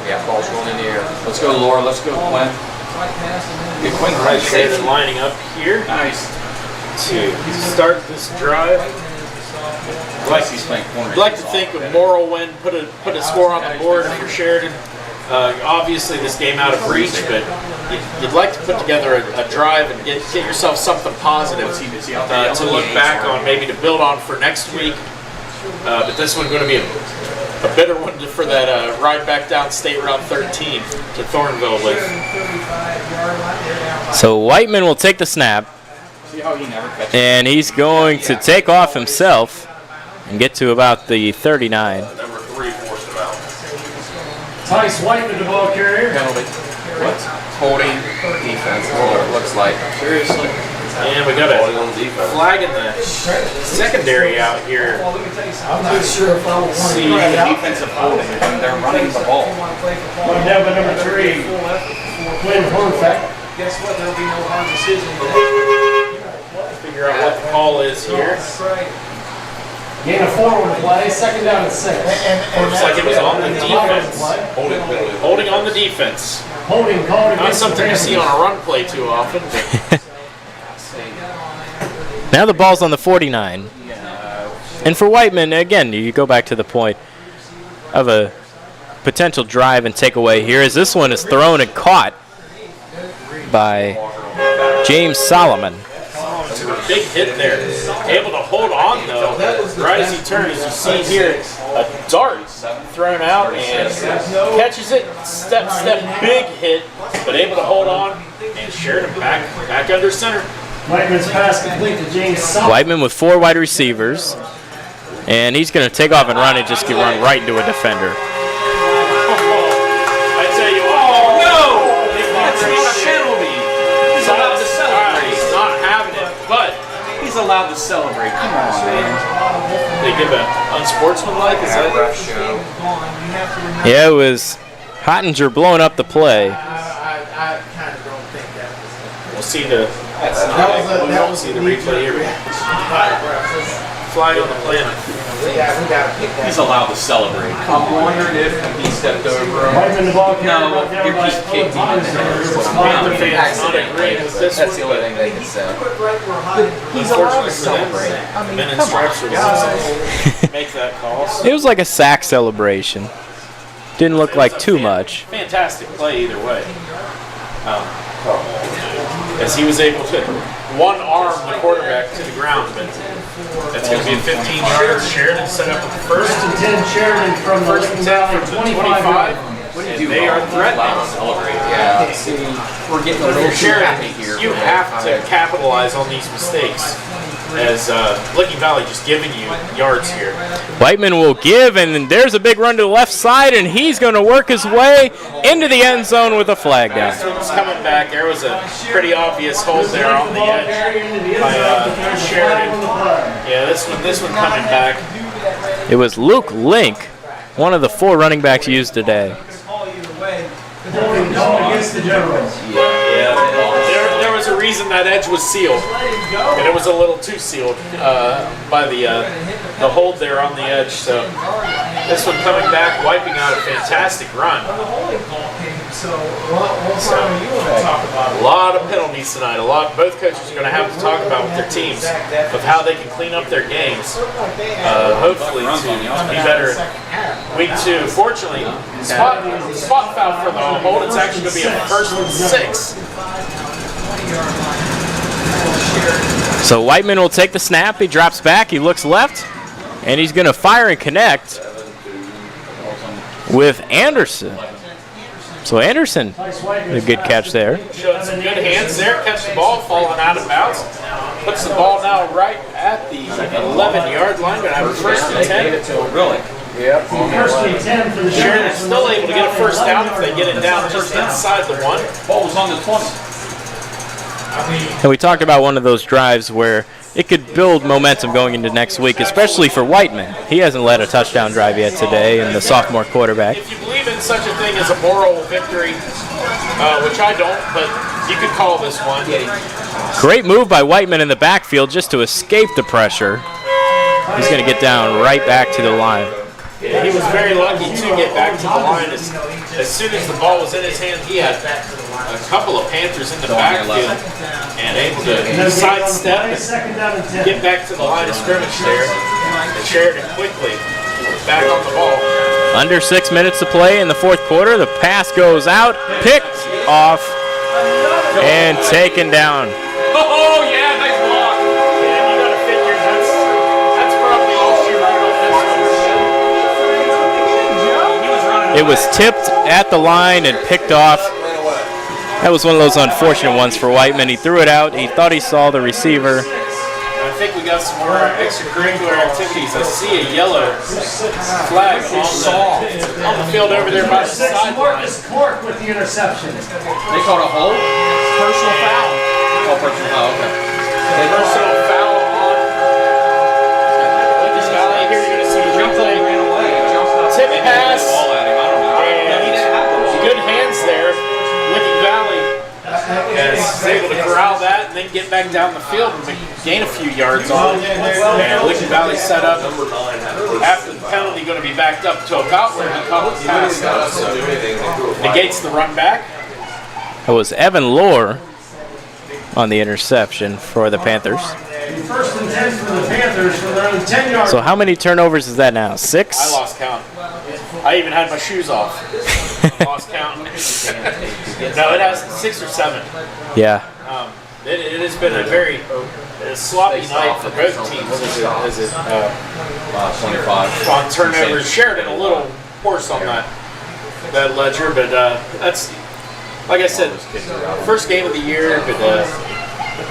Speaker 2: Yeah, ball's going in the air. Let's go, Laura. Let's go, Quinn. Get Quinn right
Speaker 3: They're
Speaker 2: there.
Speaker 3: lining up here
Speaker 2: Nice.
Speaker 3: to start this drive.
Speaker 2: I like these playing corners.
Speaker 3: I'd like to think a moral win, put a score on the board for Sheridan. Obviously, this game out of reach, but you'd like to put together a drive and get yourself something positive to look back on, maybe to build on for next week. But this one's going to be a bitter one for that ride back down State Route 13 to Thornville with.
Speaker 1: So Whiteman will take the snap,
Speaker 2: See how he never catches.
Speaker 1: and he's going to take off himself and get to about the 39.
Speaker 9: number 3 forced him out.
Speaker 4: Tice Whiteman, the ball carrier.
Speaker 2: Penalty. What? Holding defense. What it looks like. Seriously.
Speaker 3: And we got
Speaker 9: Holding
Speaker 3: a
Speaker 9: on the defense.
Speaker 3: flag in the secondary out here.
Speaker 5: I'm not sure if I want to
Speaker 3: See,
Speaker 2: Defensive holding. They're running the ball.
Speaker 4: Going down by number 3, Quinn Hornfeck.
Speaker 5: Guess what? There'll be no hard decision today.
Speaker 3: Figure out what the call is here.
Speaker 5: That's right.
Speaker 4: Gain of 4 on the play, second down and 6.
Speaker 3: Looks like it was on the defense.
Speaker 9: Holding penalty.
Speaker 3: Holding on the defense.
Speaker 4: Holding called
Speaker 3: Not
Speaker 4: against the
Speaker 3: something you see on
Speaker 4: Panthers.
Speaker 3: a run play too often. But
Speaker 1: Now the ball's on the 49. And for Whiteman, again, you go back to the point of a potential drive and takeaway here, as this one is thrown and caught by James Solomon.
Speaker 3: took a big hit there. Able to hold on though, right as he turned, as you see here, a dart thrown out and catches it, step, big hit, but able to hold on and Sheridan back under center.
Speaker 4: Whiteman's pass complete to James Solomon.
Speaker 1: Whiteman with 4 wide receivers, and he's going to take off and run and just get run right into a defender.
Speaker 3: I tell you, oh no! It's not a penalty. He's allowed to celebrate. He's not having it, but
Speaker 2: He's allowed to celebrate. Come on, man.
Speaker 3: they give an unsportsmanlike. Is that
Speaker 1: Yeah, it was Hottinger blowing up the play.
Speaker 5: I kind of don't think that was.
Speaker 3: We'll see the. We won't see the replay here. Flag on the play.
Speaker 5: Yeah, we gotta pick that.
Speaker 2: He's allowed to celebrate. I'm wondering if he stepped over him.
Speaker 4: Whiteman, the ball carrier.
Speaker 2: No,
Speaker 4: brought down
Speaker 2: you
Speaker 4: by
Speaker 2: keep kicked him in the head. That's what I'm
Speaker 3: Panther
Speaker 2: doing.
Speaker 3: fans not agreeing with this
Speaker 2: That's the
Speaker 3: one,
Speaker 2: only thing they can say.
Speaker 5: He's allowed to
Speaker 3: unfortunately for them,
Speaker 5: celebrate.
Speaker 3: men in stripes will make that call.
Speaker 1: It was like a sack celebration. Didn't look like too much.
Speaker 3: Fantastic play either way. As he was able to one-arm the quarterback to the ground, but that's going to be a 15-yarder. Sheridan set up the first
Speaker 4: First and 10 Sheridan from the
Speaker 3: First
Speaker 4: Licking
Speaker 3: and 10
Speaker 4: Valley
Speaker 3: from the
Speaker 4: 25.
Speaker 3: 25. And they are threatening.
Speaker 2: Celebrate. Yeah. we're getting a little too happy here.
Speaker 3: You have to capitalize on these mistakes. As Licking Valley just giving you yards here.
Speaker 1: Whiteman will give, and then there's a big run to the left side, and he's going to work his way into the end zone with a flag down.
Speaker 3: This one's coming back. There was a pretty obvious hold there on the edge by Sheridan. Yeah, this one coming back.
Speaker 1: It was Luke Link, one of the 4 running backs used today.
Speaker 4: Against the Generals.
Speaker 3: There was a reason that edge was sealed, and it was a little too sealed by the hold there on the edge. So this one coming back, wiping out a fantastic run.
Speaker 5: So
Speaker 3: A lot of penalties tonight. Both coaches are going to have to talk about with their teams of how they can clean up their games. Hopefully to be better week 2. Fortunately, spot foul for the hold. It's actually going to be a 1st and 6.
Speaker 1: So Whiteman will take the snap. He drops back. He looks left, and he's going to fire and connect with Anderson. So Anderson, a good catch there.
Speaker 3: Showing some good hands there. Catch the ball, falling out of bounds. Puts the ball now right at the 11-yard line. Going to have a 1st and 10.
Speaker 2: Really?
Speaker 4: Yep. 1st and 10 for the
Speaker 3: Sheridan's still able to get a 1st down if they get it down just inside the 1.
Speaker 2: Ball was on the 20.
Speaker 1: And we talked about one of those drives where it could build momentum going into next week, especially for Whiteman. He hasn't led a touchdown drive yet today, and the sophomore quarterback.
Speaker 3: If you believe in such a thing as a moral victory, which I don't, but you could call this one.
Speaker 1: Great move by Whiteman in the backfield just to escape the pressure. He's going to get down right back to the line.
Speaker 3: Yeah, he was very lucky to get back to the line. As soon as the ball was in his hand, he had a couple of Panthers in the backfield and able to sidestep and get back to the line of scrimmage there. And Sheridan quickly back on the ball.
Speaker 1: Under 6 minutes to play in the 4th quarter. The pass goes out, picked off, and taken down.
Speaker 2: Oh, yeah, nice block.
Speaker 3: Yeah, you got to figure that's probably all she wrote on this one.
Speaker 1: It was tipped at the line and picked off. That was one of those unfortunate ones for Whiteman. He threw it out. He thought he saw the receiver.
Speaker 3: I think we got some more extracurricular activities. I see a yellow flag on the field over there by the sideline.
Speaker 4: Marcus Clark with the interception.
Speaker 2: They called a hold? Personal foul. Oh, personal foul, okay.
Speaker 3: Personal foul on Licking Valley. Here you're going to see a replay. Tip pass. And good hands there. Licking Valley is able to corral that and then get back down the field and gain a few yards on it. And Licking Valley set up after the penalty, going to be backed up to about where he caught the pass. So negates the run back.
Speaker 1: That was Evan Lohr on the interception for the Panthers.
Speaker 4: 1st and 10 for the Panthers for their own 10-yard.
Speaker 1: So how many turnovers is that now? 6?
Speaker 3: I lost count. I even had my shoes off. Lost count. No, it has 6 or 7.
Speaker 1: Yeah.
Speaker 3: It has been a very sloppy night for both teams as it
Speaker 2: 25.
Speaker 3: on turnovers. Sheridan a little worse on that ledger, but that's, like I said, first game of the year, but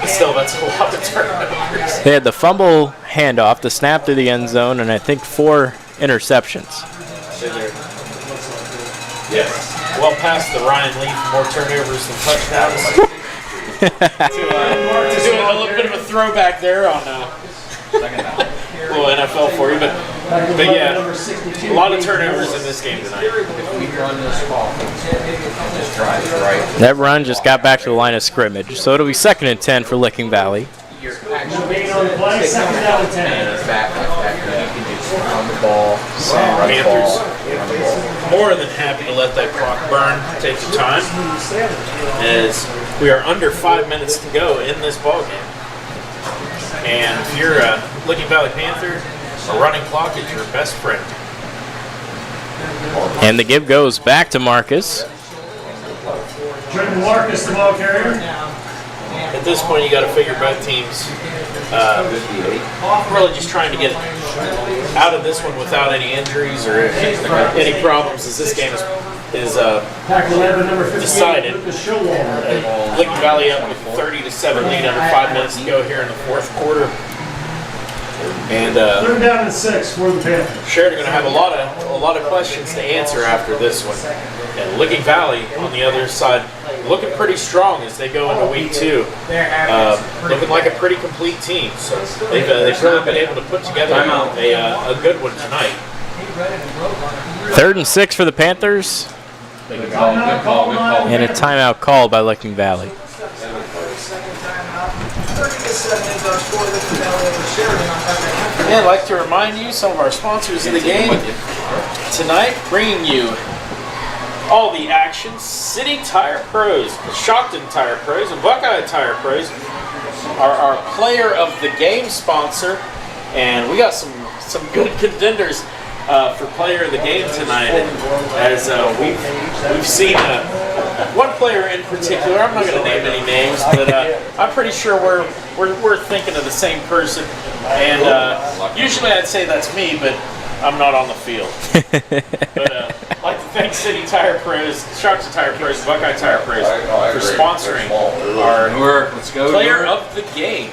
Speaker 3: still, that's a lot of turnovers.
Speaker 1: They had the fumble handoff, the snap to the end zone, and I think 4 interceptions.
Speaker 3: Yes. Well past the Ryan Leaf, more turnovers than touchdowns. to do a little bit of a throwback there on a little NFL for you, but yeah, a lot of turnovers in this game tonight.
Speaker 1: That run just got back to the line of scrimmage, so it'll be 2nd and 10 for Licking Valley.
Speaker 3: Panthers more than happy to let that clock burn, take the time, as we are under 5 minutes to go in this ball game. And if you're a Licking Valley Panther, a running clock is your best friend.
Speaker 1: And the give goes back to Marcus.
Speaker 4: Jordan Marcus, the ball carrier.
Speaker 3: At this point, you got to figure both teams really just trying to get out of this one without any injuries or any problems, as this game is is
Speaker 4: Tackle 11, number 58,
Speaker 3: decided.
Speaker 4: Lucas Schulwald.
Speaker 3: Licking Valley up with 30-7 lead under 5 minutes to go here in the fourth quarter. And
Speaker 4: 3rd down and 6 for the Panthers.
Speaker 3: Sheridan going to have a lot of questions to answer after this one. And Licking Valley on the other side looking pretty strong as they go into week 2. Looking like a pretty complete team. So they've really been able to put together a good one tonight.
Speaker 1: 3rd and 6 for the Panthers.
Speaker 2: Good call.
Speaker 1: And a timeout called by Licking Valley.
Speaker 3: And I'd like to remind you, some of our sponsors of the game tonight, bringing you all the action. City Tire Pros, Shockton Tire Pros, and Buckeye Tire Pros are our player of the game sponsor. And we got some good contenders for player of the game tonight. And as we've seen one player in particular, I'm not going to name any names, but I'm pretty sure we're thinking of the same person. And usually I'd say that's me, but I'm not on the field. But I'd like to thank City Tire Pros, Shockton Tire Pros, Buckeye Tire Pros for sponsoring our player of the game.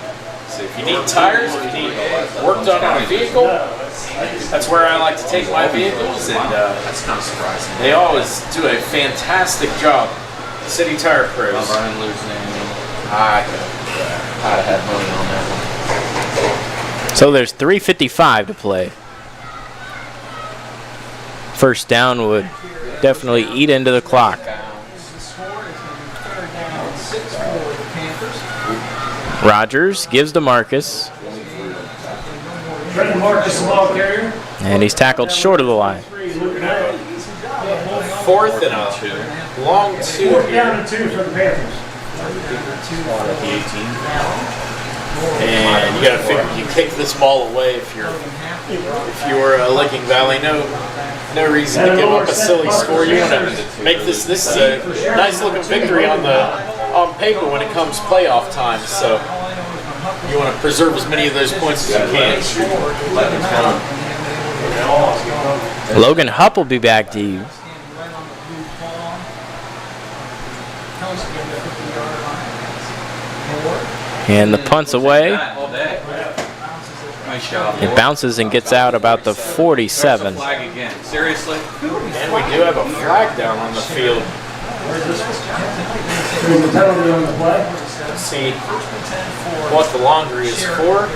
Speaker 3: So if you need tires, if you need work done on a vehicle, that's where I like to take my vehicles, and that's kind of surprising. They always do a fantastic job. City Tire Pros.
Speaker 2: Brian Lou's name. I'd have had money on that one.
Speaker 1: So there's 3:55 to play. First down would definitely eat into the clock. Rogers gives to Marcus.
Speaker 4: Marcus, the ball carrier.
Speaker 1: And he's tackled short of the line.
Speaker 3: 4th and a long 2
Speaker 4: 4th
Speaker 3: here.
Speaker 4: down and 2 for the Panthers.
Speaker 3: And you got to figure you kick this ball away if you're Licking Valley. No reason to give up a silly score. You want to make this is a nice looking victory on paper when it comes playoff time. So you want to preserve as many of those points as you can.
Speaker 1: Logan Hupp will be back to you. And the punt's away. It bounces and gets out about the 47.
Speaker 2: Flag again. Seriously?
Speaker 3: And we do have a flag down on the field.
Speaker 4: There's a penalty on the play.
Speaker 3: Let's see what the laundry is for.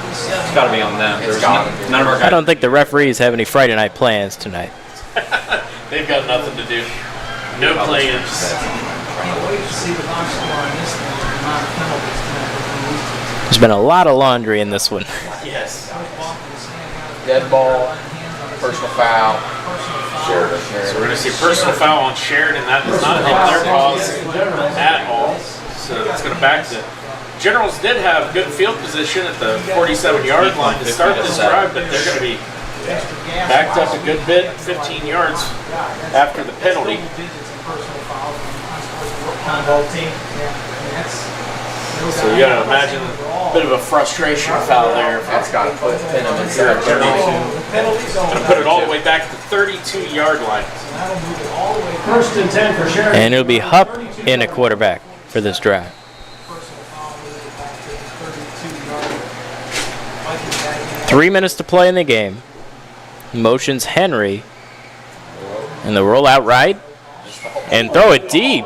Speaker 2: It's got to be on them. There's none of our guys.
Speaker 1: I don't think the referees have any Friday night plans tonight.
Speaker 3: They've got nothing to do. No plans.
Speaker 1: There's been a lot of laundry in this one.
Speaker 3: Yes.
Speaker 9: Dead ball, personal foul, Sheridan.
Speaker 3: So we're going to see personal foul on Sheridan. That does not help their cause at all. So it's going to back to Generals did have good field position at the 47-yard line to start this drive, but they're going to be backed up a good bit, 15 yards after the penalty. So you got to imagine a bit of a frustration foul there.
Speaker 9: That's got to put them in zero.
Speaker 3: Going to put it all the way back to the 32-yard line.
Speaker 4: 1st and 10 for Sheridan.
Speaker 1: And it'll be Hupp in a quarterback for this drive. Three minutes to play in the game. Motions Henry. And the roll out right. And throw it deep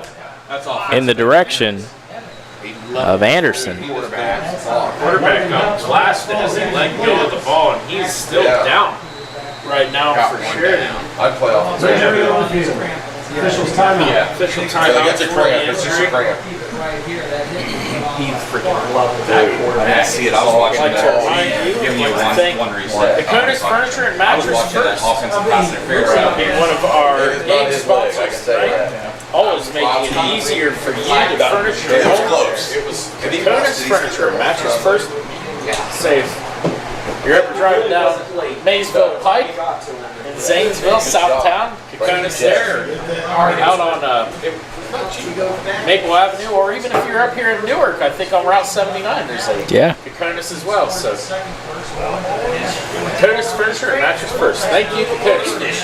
Speaker 1: in the direction of Anderson.
Speaker 3: Quarterback got blasted as they let go of the ball, and he's still down right now for Sheridan.
Speaker 9: I'd play off the
Speaker 4: Injury on the field. Officials timeout.
Speaker 3: Yeah, official timeout
Speaker 9: It's a
Speaker 3: for the
Speaker 9: cramp. It's just a
Speaker 3: injury.
Speaker 9: cramp.
Speaker 3: He freaking loved that
Speaker 2: I
Speaker 3: quarterback.
Speaker 2: didn't see it. I was watching
Speaker 3: Like to remind you,
Speaker 2: giving you
Speaker 3: thank
Speaker 2: one reset.
Speaker 3: Dakota's Furniture and
Speaker 2: I was
Speaker 3: Mattress
Speaker 2: watching that
Speaker 3: First.
Speaker 2: offensive pass interference.
Speaker 3: Being one of our
Speaker 9: It's not
Speaker 3: game
Speaker 9: his leg, I can
Speaker 3: sponsors,
Speaker 9: tell you
Speaker 3: right?
Speaker 9: that.
Speaker 3: Always making it easier for you to furnish your
Speaker 9: It was
Speaker 3: home.
Speaker 9: close. It was.
Speaker 3: Dakota's Furniture and Mattress First. Say if you're ever driving down Maysville Pike in Zanesville, Southtown, Dakota's there, or out on Maple Avenue, or even if you're up here in Newark, I think on Route 79, there's a Dakota's as well. So Dakota's Furniture and Mattress First. Thank you, Dakota's.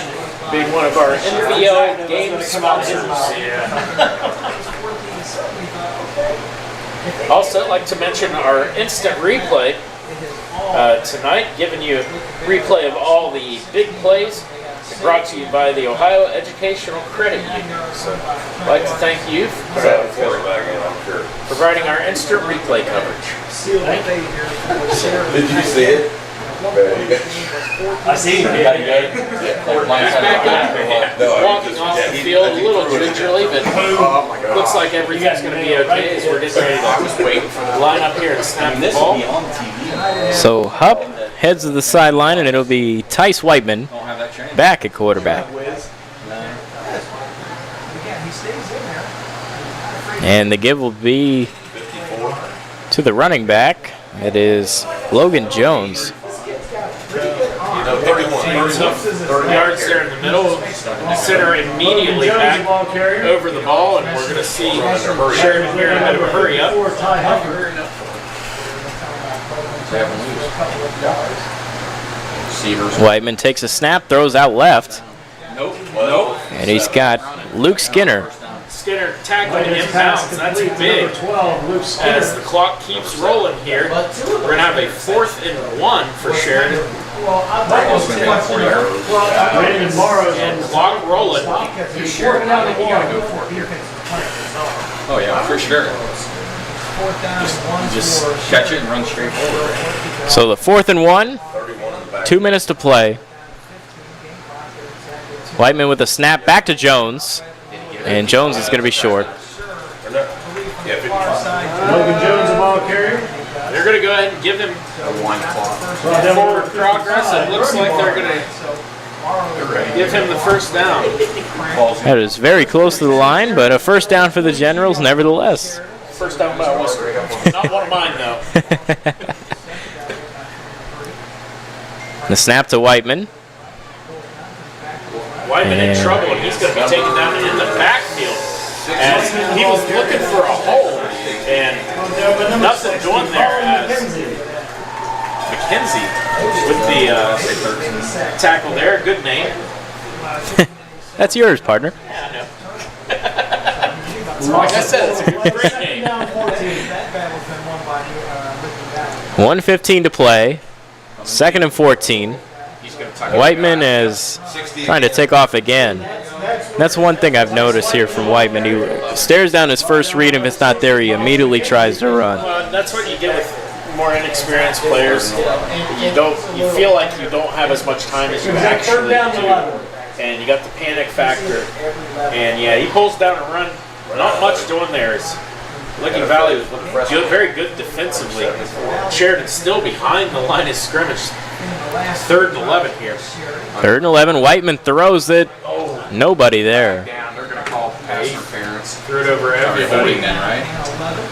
Speaker 3: being one of our MVL Game sponsors. Also, I'd like to mention our instant replay tonight, giving you a replay of all the big plays, brought to you by the Ohio Educational Credit Union. So I'd like to thank you for providing our instant replay coverage.
Speaker 9: Did you see it?
Speaker 4: I see it.
Speaker 3: Walking off the field a little gingerly, but looks like everything's going to be okay as we're getting ready to line up here and snap the ball.
Speaker 1: So Hupp heads to the sideline, and it'll be Tice Whiteman back at quarterback. And the give will be to the running back. It is Logan Jones.
Speaker 3: 30 yards there in the middle. Center immediately back over the ball, and we're going to see Sheridan here in a bit of a hurry up.
Speaker 1: Whiteman takes a snap, throws out left.
Speaker 2: Nope.
Speaker 1: And he's got Luke Skinner.
Speaker 3: Skinner tackling inbounds. That's big. As the clock keeps rolling here, we're going to have a 4th and 1 for Sheridan. And clock rolling.
Speaker 2: Oh yeah, for sure. Just catch it and run straight forward.
Speaker 1: So the 4th and 1, 2 minutes to play. Whiteman with a snap back to Jones. And Jones is going to be short.
Speaker 4: Logan Jones, the ball carrier.
Speaker 3: They're going to go ahead and give him forward progress. It looks like they're going to give him the first down.
Speaker 1: That is very close to the line, but a first down for the Generals nevertheless.
Speaker 3: First down by a whisker. Not one of mine, though.
Speaker 1: The snap to Whiteman.
Speaker 3: Whiteman in trouble, and he's going to be taken down in the backfield as he was looking for a hole, and nothing doing there as McKenzie with the tackle there. Good name.
Speaker 1: That's yours, partner.
Speaker 3: Yeah, I know. Like I said, it's a great name.
Speaker 1: 1:15 to play. 2nd and 14. Whiteman is trying to take off again. That's one thing I've noticed here from Whiteman. He stares down his first read. If it's not there, he immediately tries to run.
Speaker 3: Well, that's what you get with more inexperienced players. You feel like you don't have as much time as you actually do, and you got the panic factor. And yeah, he pulls down a run. Not much doing there. Licking Valley was looking very good defensively. Sheridan's still behind the line of scrimmage. 3rd and 11 here.
Speaker 1: 3rd and 11. Whiteman throws it. Nobody there.
Speaker 2: They're going to call pass interference.
Speaker 3: Threw it over everybody.
Speaker 2: Holding then, right?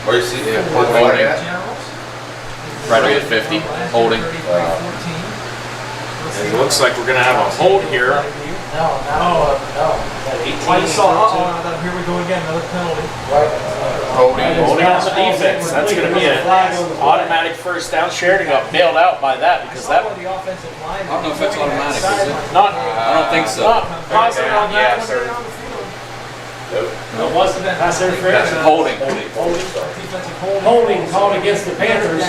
Speaker 9: Or you see the
Speaker 2: Holding. Right over the 50. Holding.
Speaker 3: It looks like we're going to have a hold here.
Speaker 5: I saw, here we go again, another penalty.
Speaker 3: Holding on the defense. That's going to be an automatic first down. Sheridan got bailed out by that because that.
Speaker 2: I don't know if that's automatic, is it?
Speaker 3: Not.
Speaker 2: I don't think so.
Speaker 3: Not positive on that.
Speaker 4: It wasn't pass interference.
Speaker 2: That's holding.
Speaker 4: Holding called against the Panthers.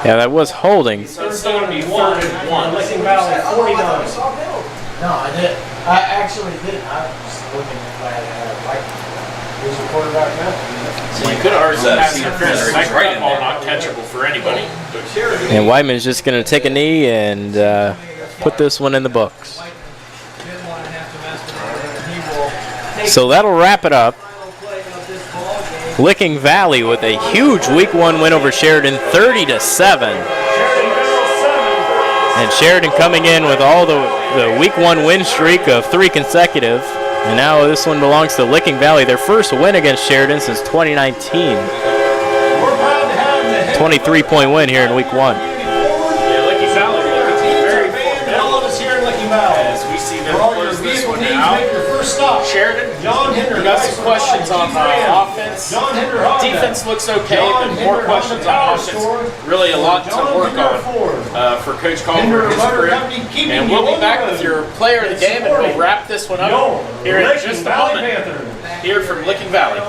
Speaker 1: Yeah, that was holding.
Speaker 3: So it's still going to be 3rd and 1.
Speaker 4: Licking Valley, 49.
Speaker 5: No, I didn't. I actually didn't. I was looking at who's the quarterback now?
Speaker 3: So you could argue pass interference. Like right ball not catchable for anybody.
Speaker 1: And Whiteman's just going to take a knee and put this one in the books. So that'll wrap it up. Licking Valley with a huge Week 1 win over Sheridan, 30-7. And Sheridan coming in with all the Week 1 win streak of 3 consecutive. And now this one belongs to Licking Valley, their first win against Sheridan since 2019. 23-point win here in Week 1.
Speaker 3: Yeah, Licking Valley very formidable. All of us here in Licking Valley. As we see them close this one out. Sheridan, we got some questions on offense. Defense looks okay, but more questions on offense. Really a lot to work on for Coach Culver and his crew. And we'll be back with your player of the game, and we'll wrap this one up here in just a moment. Here from Licking Valley.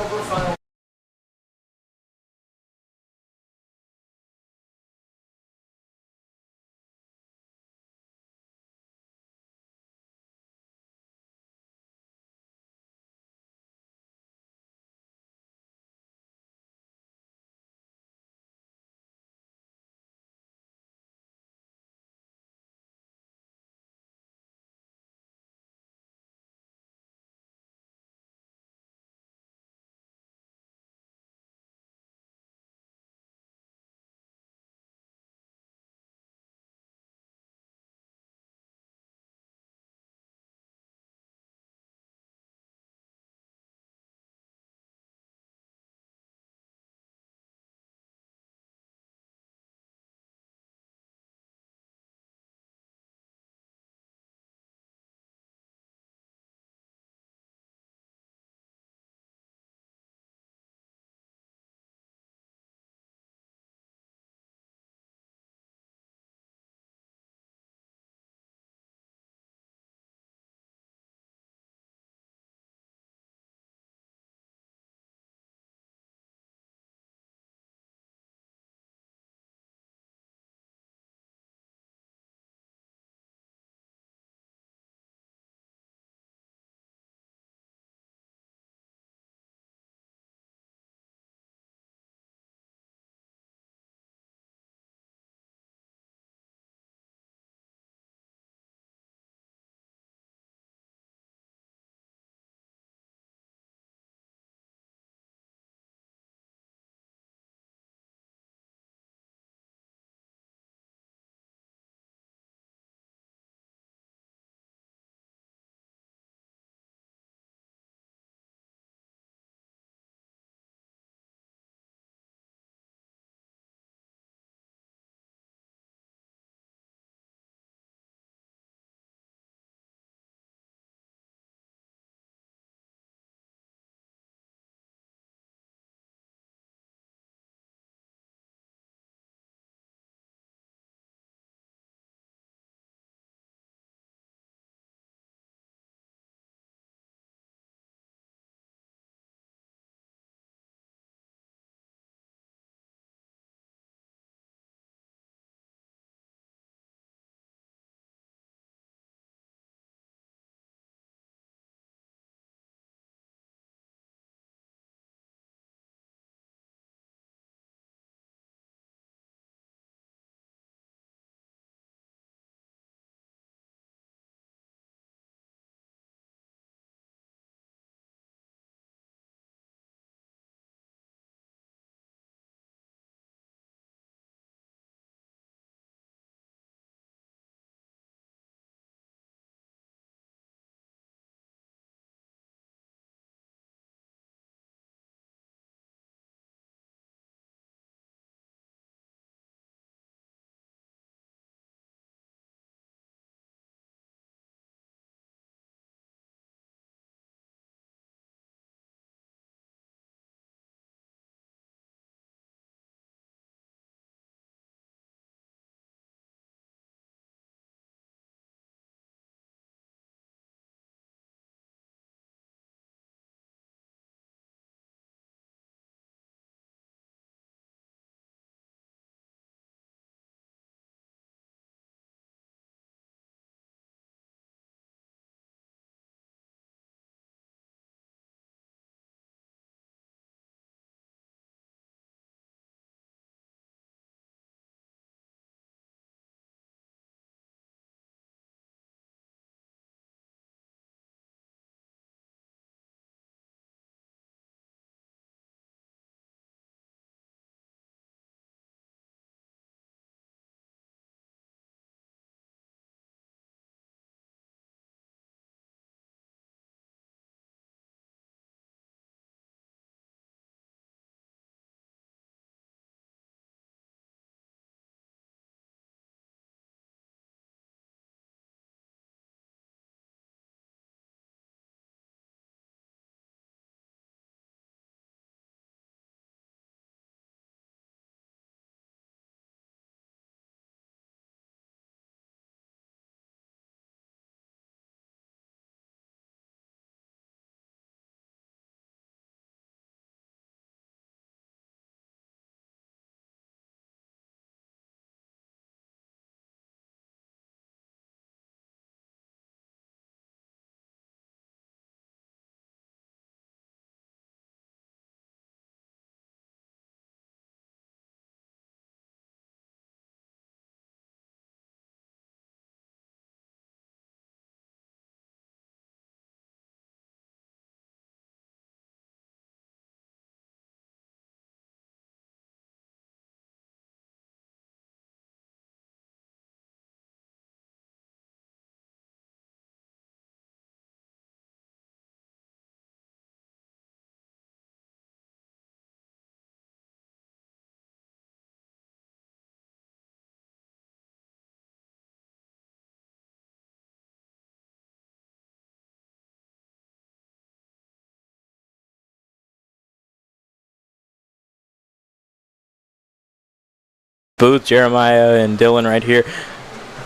Speaker 1: Booth, Jeremiah, and Dylan right here.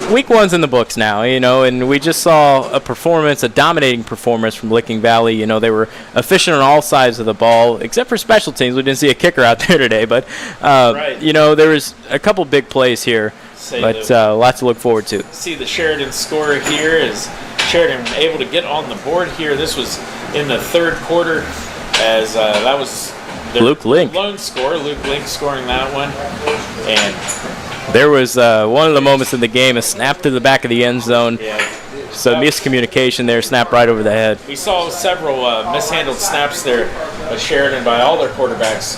Speaker 1: Week 1's in the books now, and we just saw a dominating performance from Licking Valley. They were efficient on all sides of the ball, except for special teams. We didn't see a kicker out there today, but, there was a couple big plays here, lots to look forward to.
Speaker 3: See the Sheridan score here is Sheridan able to get on the board here. This was in the third quarter as that was
Speaker 1: Luke Link.
Speaker 3: Lone score. Luke Link scoring that one. And
Speaker 1: there was one of the moments in the game, a snap to the back of the end zone.
Speaker 3: Yeah.
Speaker 1: So miscommunication there, snap right over the head.
Speaker 3: We saw several mishandled snaps there by Sheridan by all their quarterbacks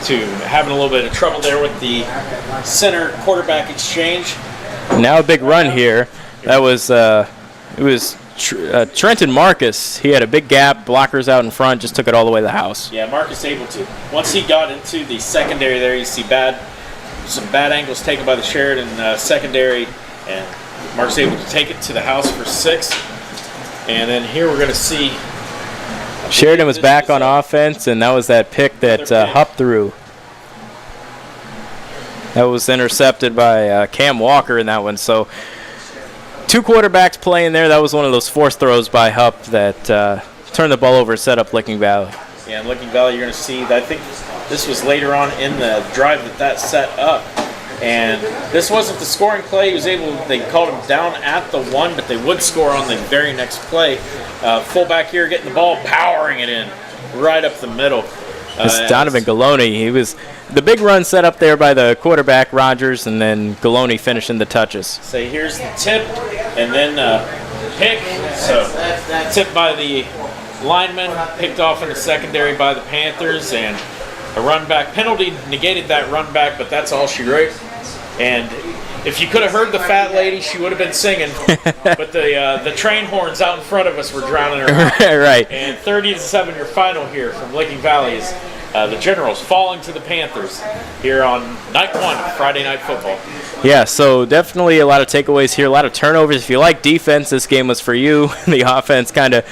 Speaker 3: to having a little bit of trouble there with the center quarterback exchange.
Speaker 1: Now a big run here. That was Trenton Marcus. He had a big gap, blockers out in front, just took it all the way to the house.
Speaker 3: Yeah, Marcus able to. Once he got into the secondary there, you see some bad angles taken by the Sheridan secondary, and Marcus able to take it to the house for 6. And then here we're going to see
Speaker 1: Sheridan was back on offense, and that was that pick that Hupp threw. That was intercepted by Cam Walker in that one. So 2 quarterbacks playing there. That was one of those forced throws by Hupp that turned the ball over and set up Licking Valley.
Speaker 3: Yeah, in Licking Valley, you're going to see that I think this was later on in the drive that set up. And this wasn't the scoring play. They called him down at the 1, but they would score on the very next play. Fullback here getting the ball, powering it in right up the middle.
Speaker 1: It's Donovan Galoni. He was the big run set up there by the quarterback, Rogers, and then Galoni finishing the touches.
Speaker 3: So here's the tip, and then pick. So tip by the lineman, picked off in the secondary by the Panthers, and a run back penalty negated that run back, but that's all she wrote. And if you could have heard the fat lady, she would have been singing. But the train horns out in front of us were drowning her out.
Speaker 1: Right.
Speaker 3: And 30-7 your final here from Licking Valley is the Generals falling to the Panthers here on night 1 Friday Night Football.
Speaker 1: Yeah, so definitely a lot of takeaways here, a lot of turnovers. If you like defense, this game was for you. The offense kind of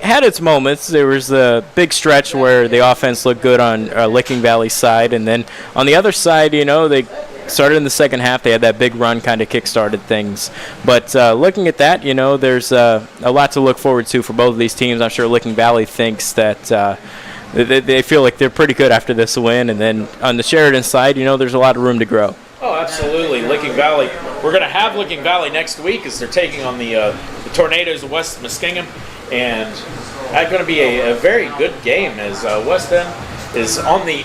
Speaker 1: had its moments. There was a big stretch where the offense looked good on Licking Valley's side, and then on the other side, they started in the second half. They had that big run, kind of kick-started things. But looking at that, there's a lot to look forward to for both of these teams. I'm sure Licking Valley thinks that they feel like they're pretty good after this win. And then on the Sheridan side, there's a lot of room to grow.
Speaker 3: Oh, absolutely. Licking Valley. We're going to have Licking Valley next week as they're taking on the Tornadoes of West Muskingum. And that's going to be a very good game as West End is on the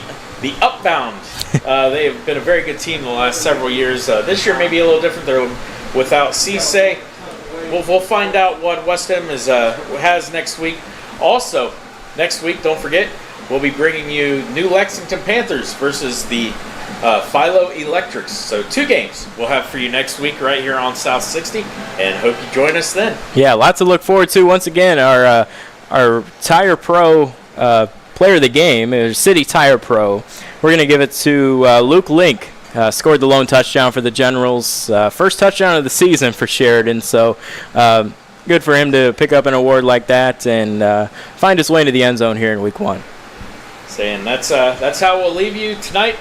Speaker 3: upbound. They have been a very good team the last several years. This year may be a little different. They're without Cisse. We'll find out what West End has next week. Also, next week, don't forget, we'll be bringing you New Lexington Panthers versus the Philo Electrics. So 2 games we'll have for you next week right here on South 60, and hope you join us then.
Speaker 1: Yeah, lots to look forward to. Once again, our Tire Pro player of the game is City Tire Pro. We're going to give it to Luke Link. Scored the lone touchdown for the Generals. First touchdown of the season for Sheridan. So good for him to pick up an award like that and find his way into the end zone here in Week 1.
Speaker 3: Saying that's how we'll leave you tonight.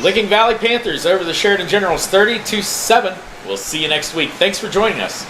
Speaker 3: Licking Valley Panthers over the Sheridan Generals 30-7. We'll see you next week. Thanks for joining us.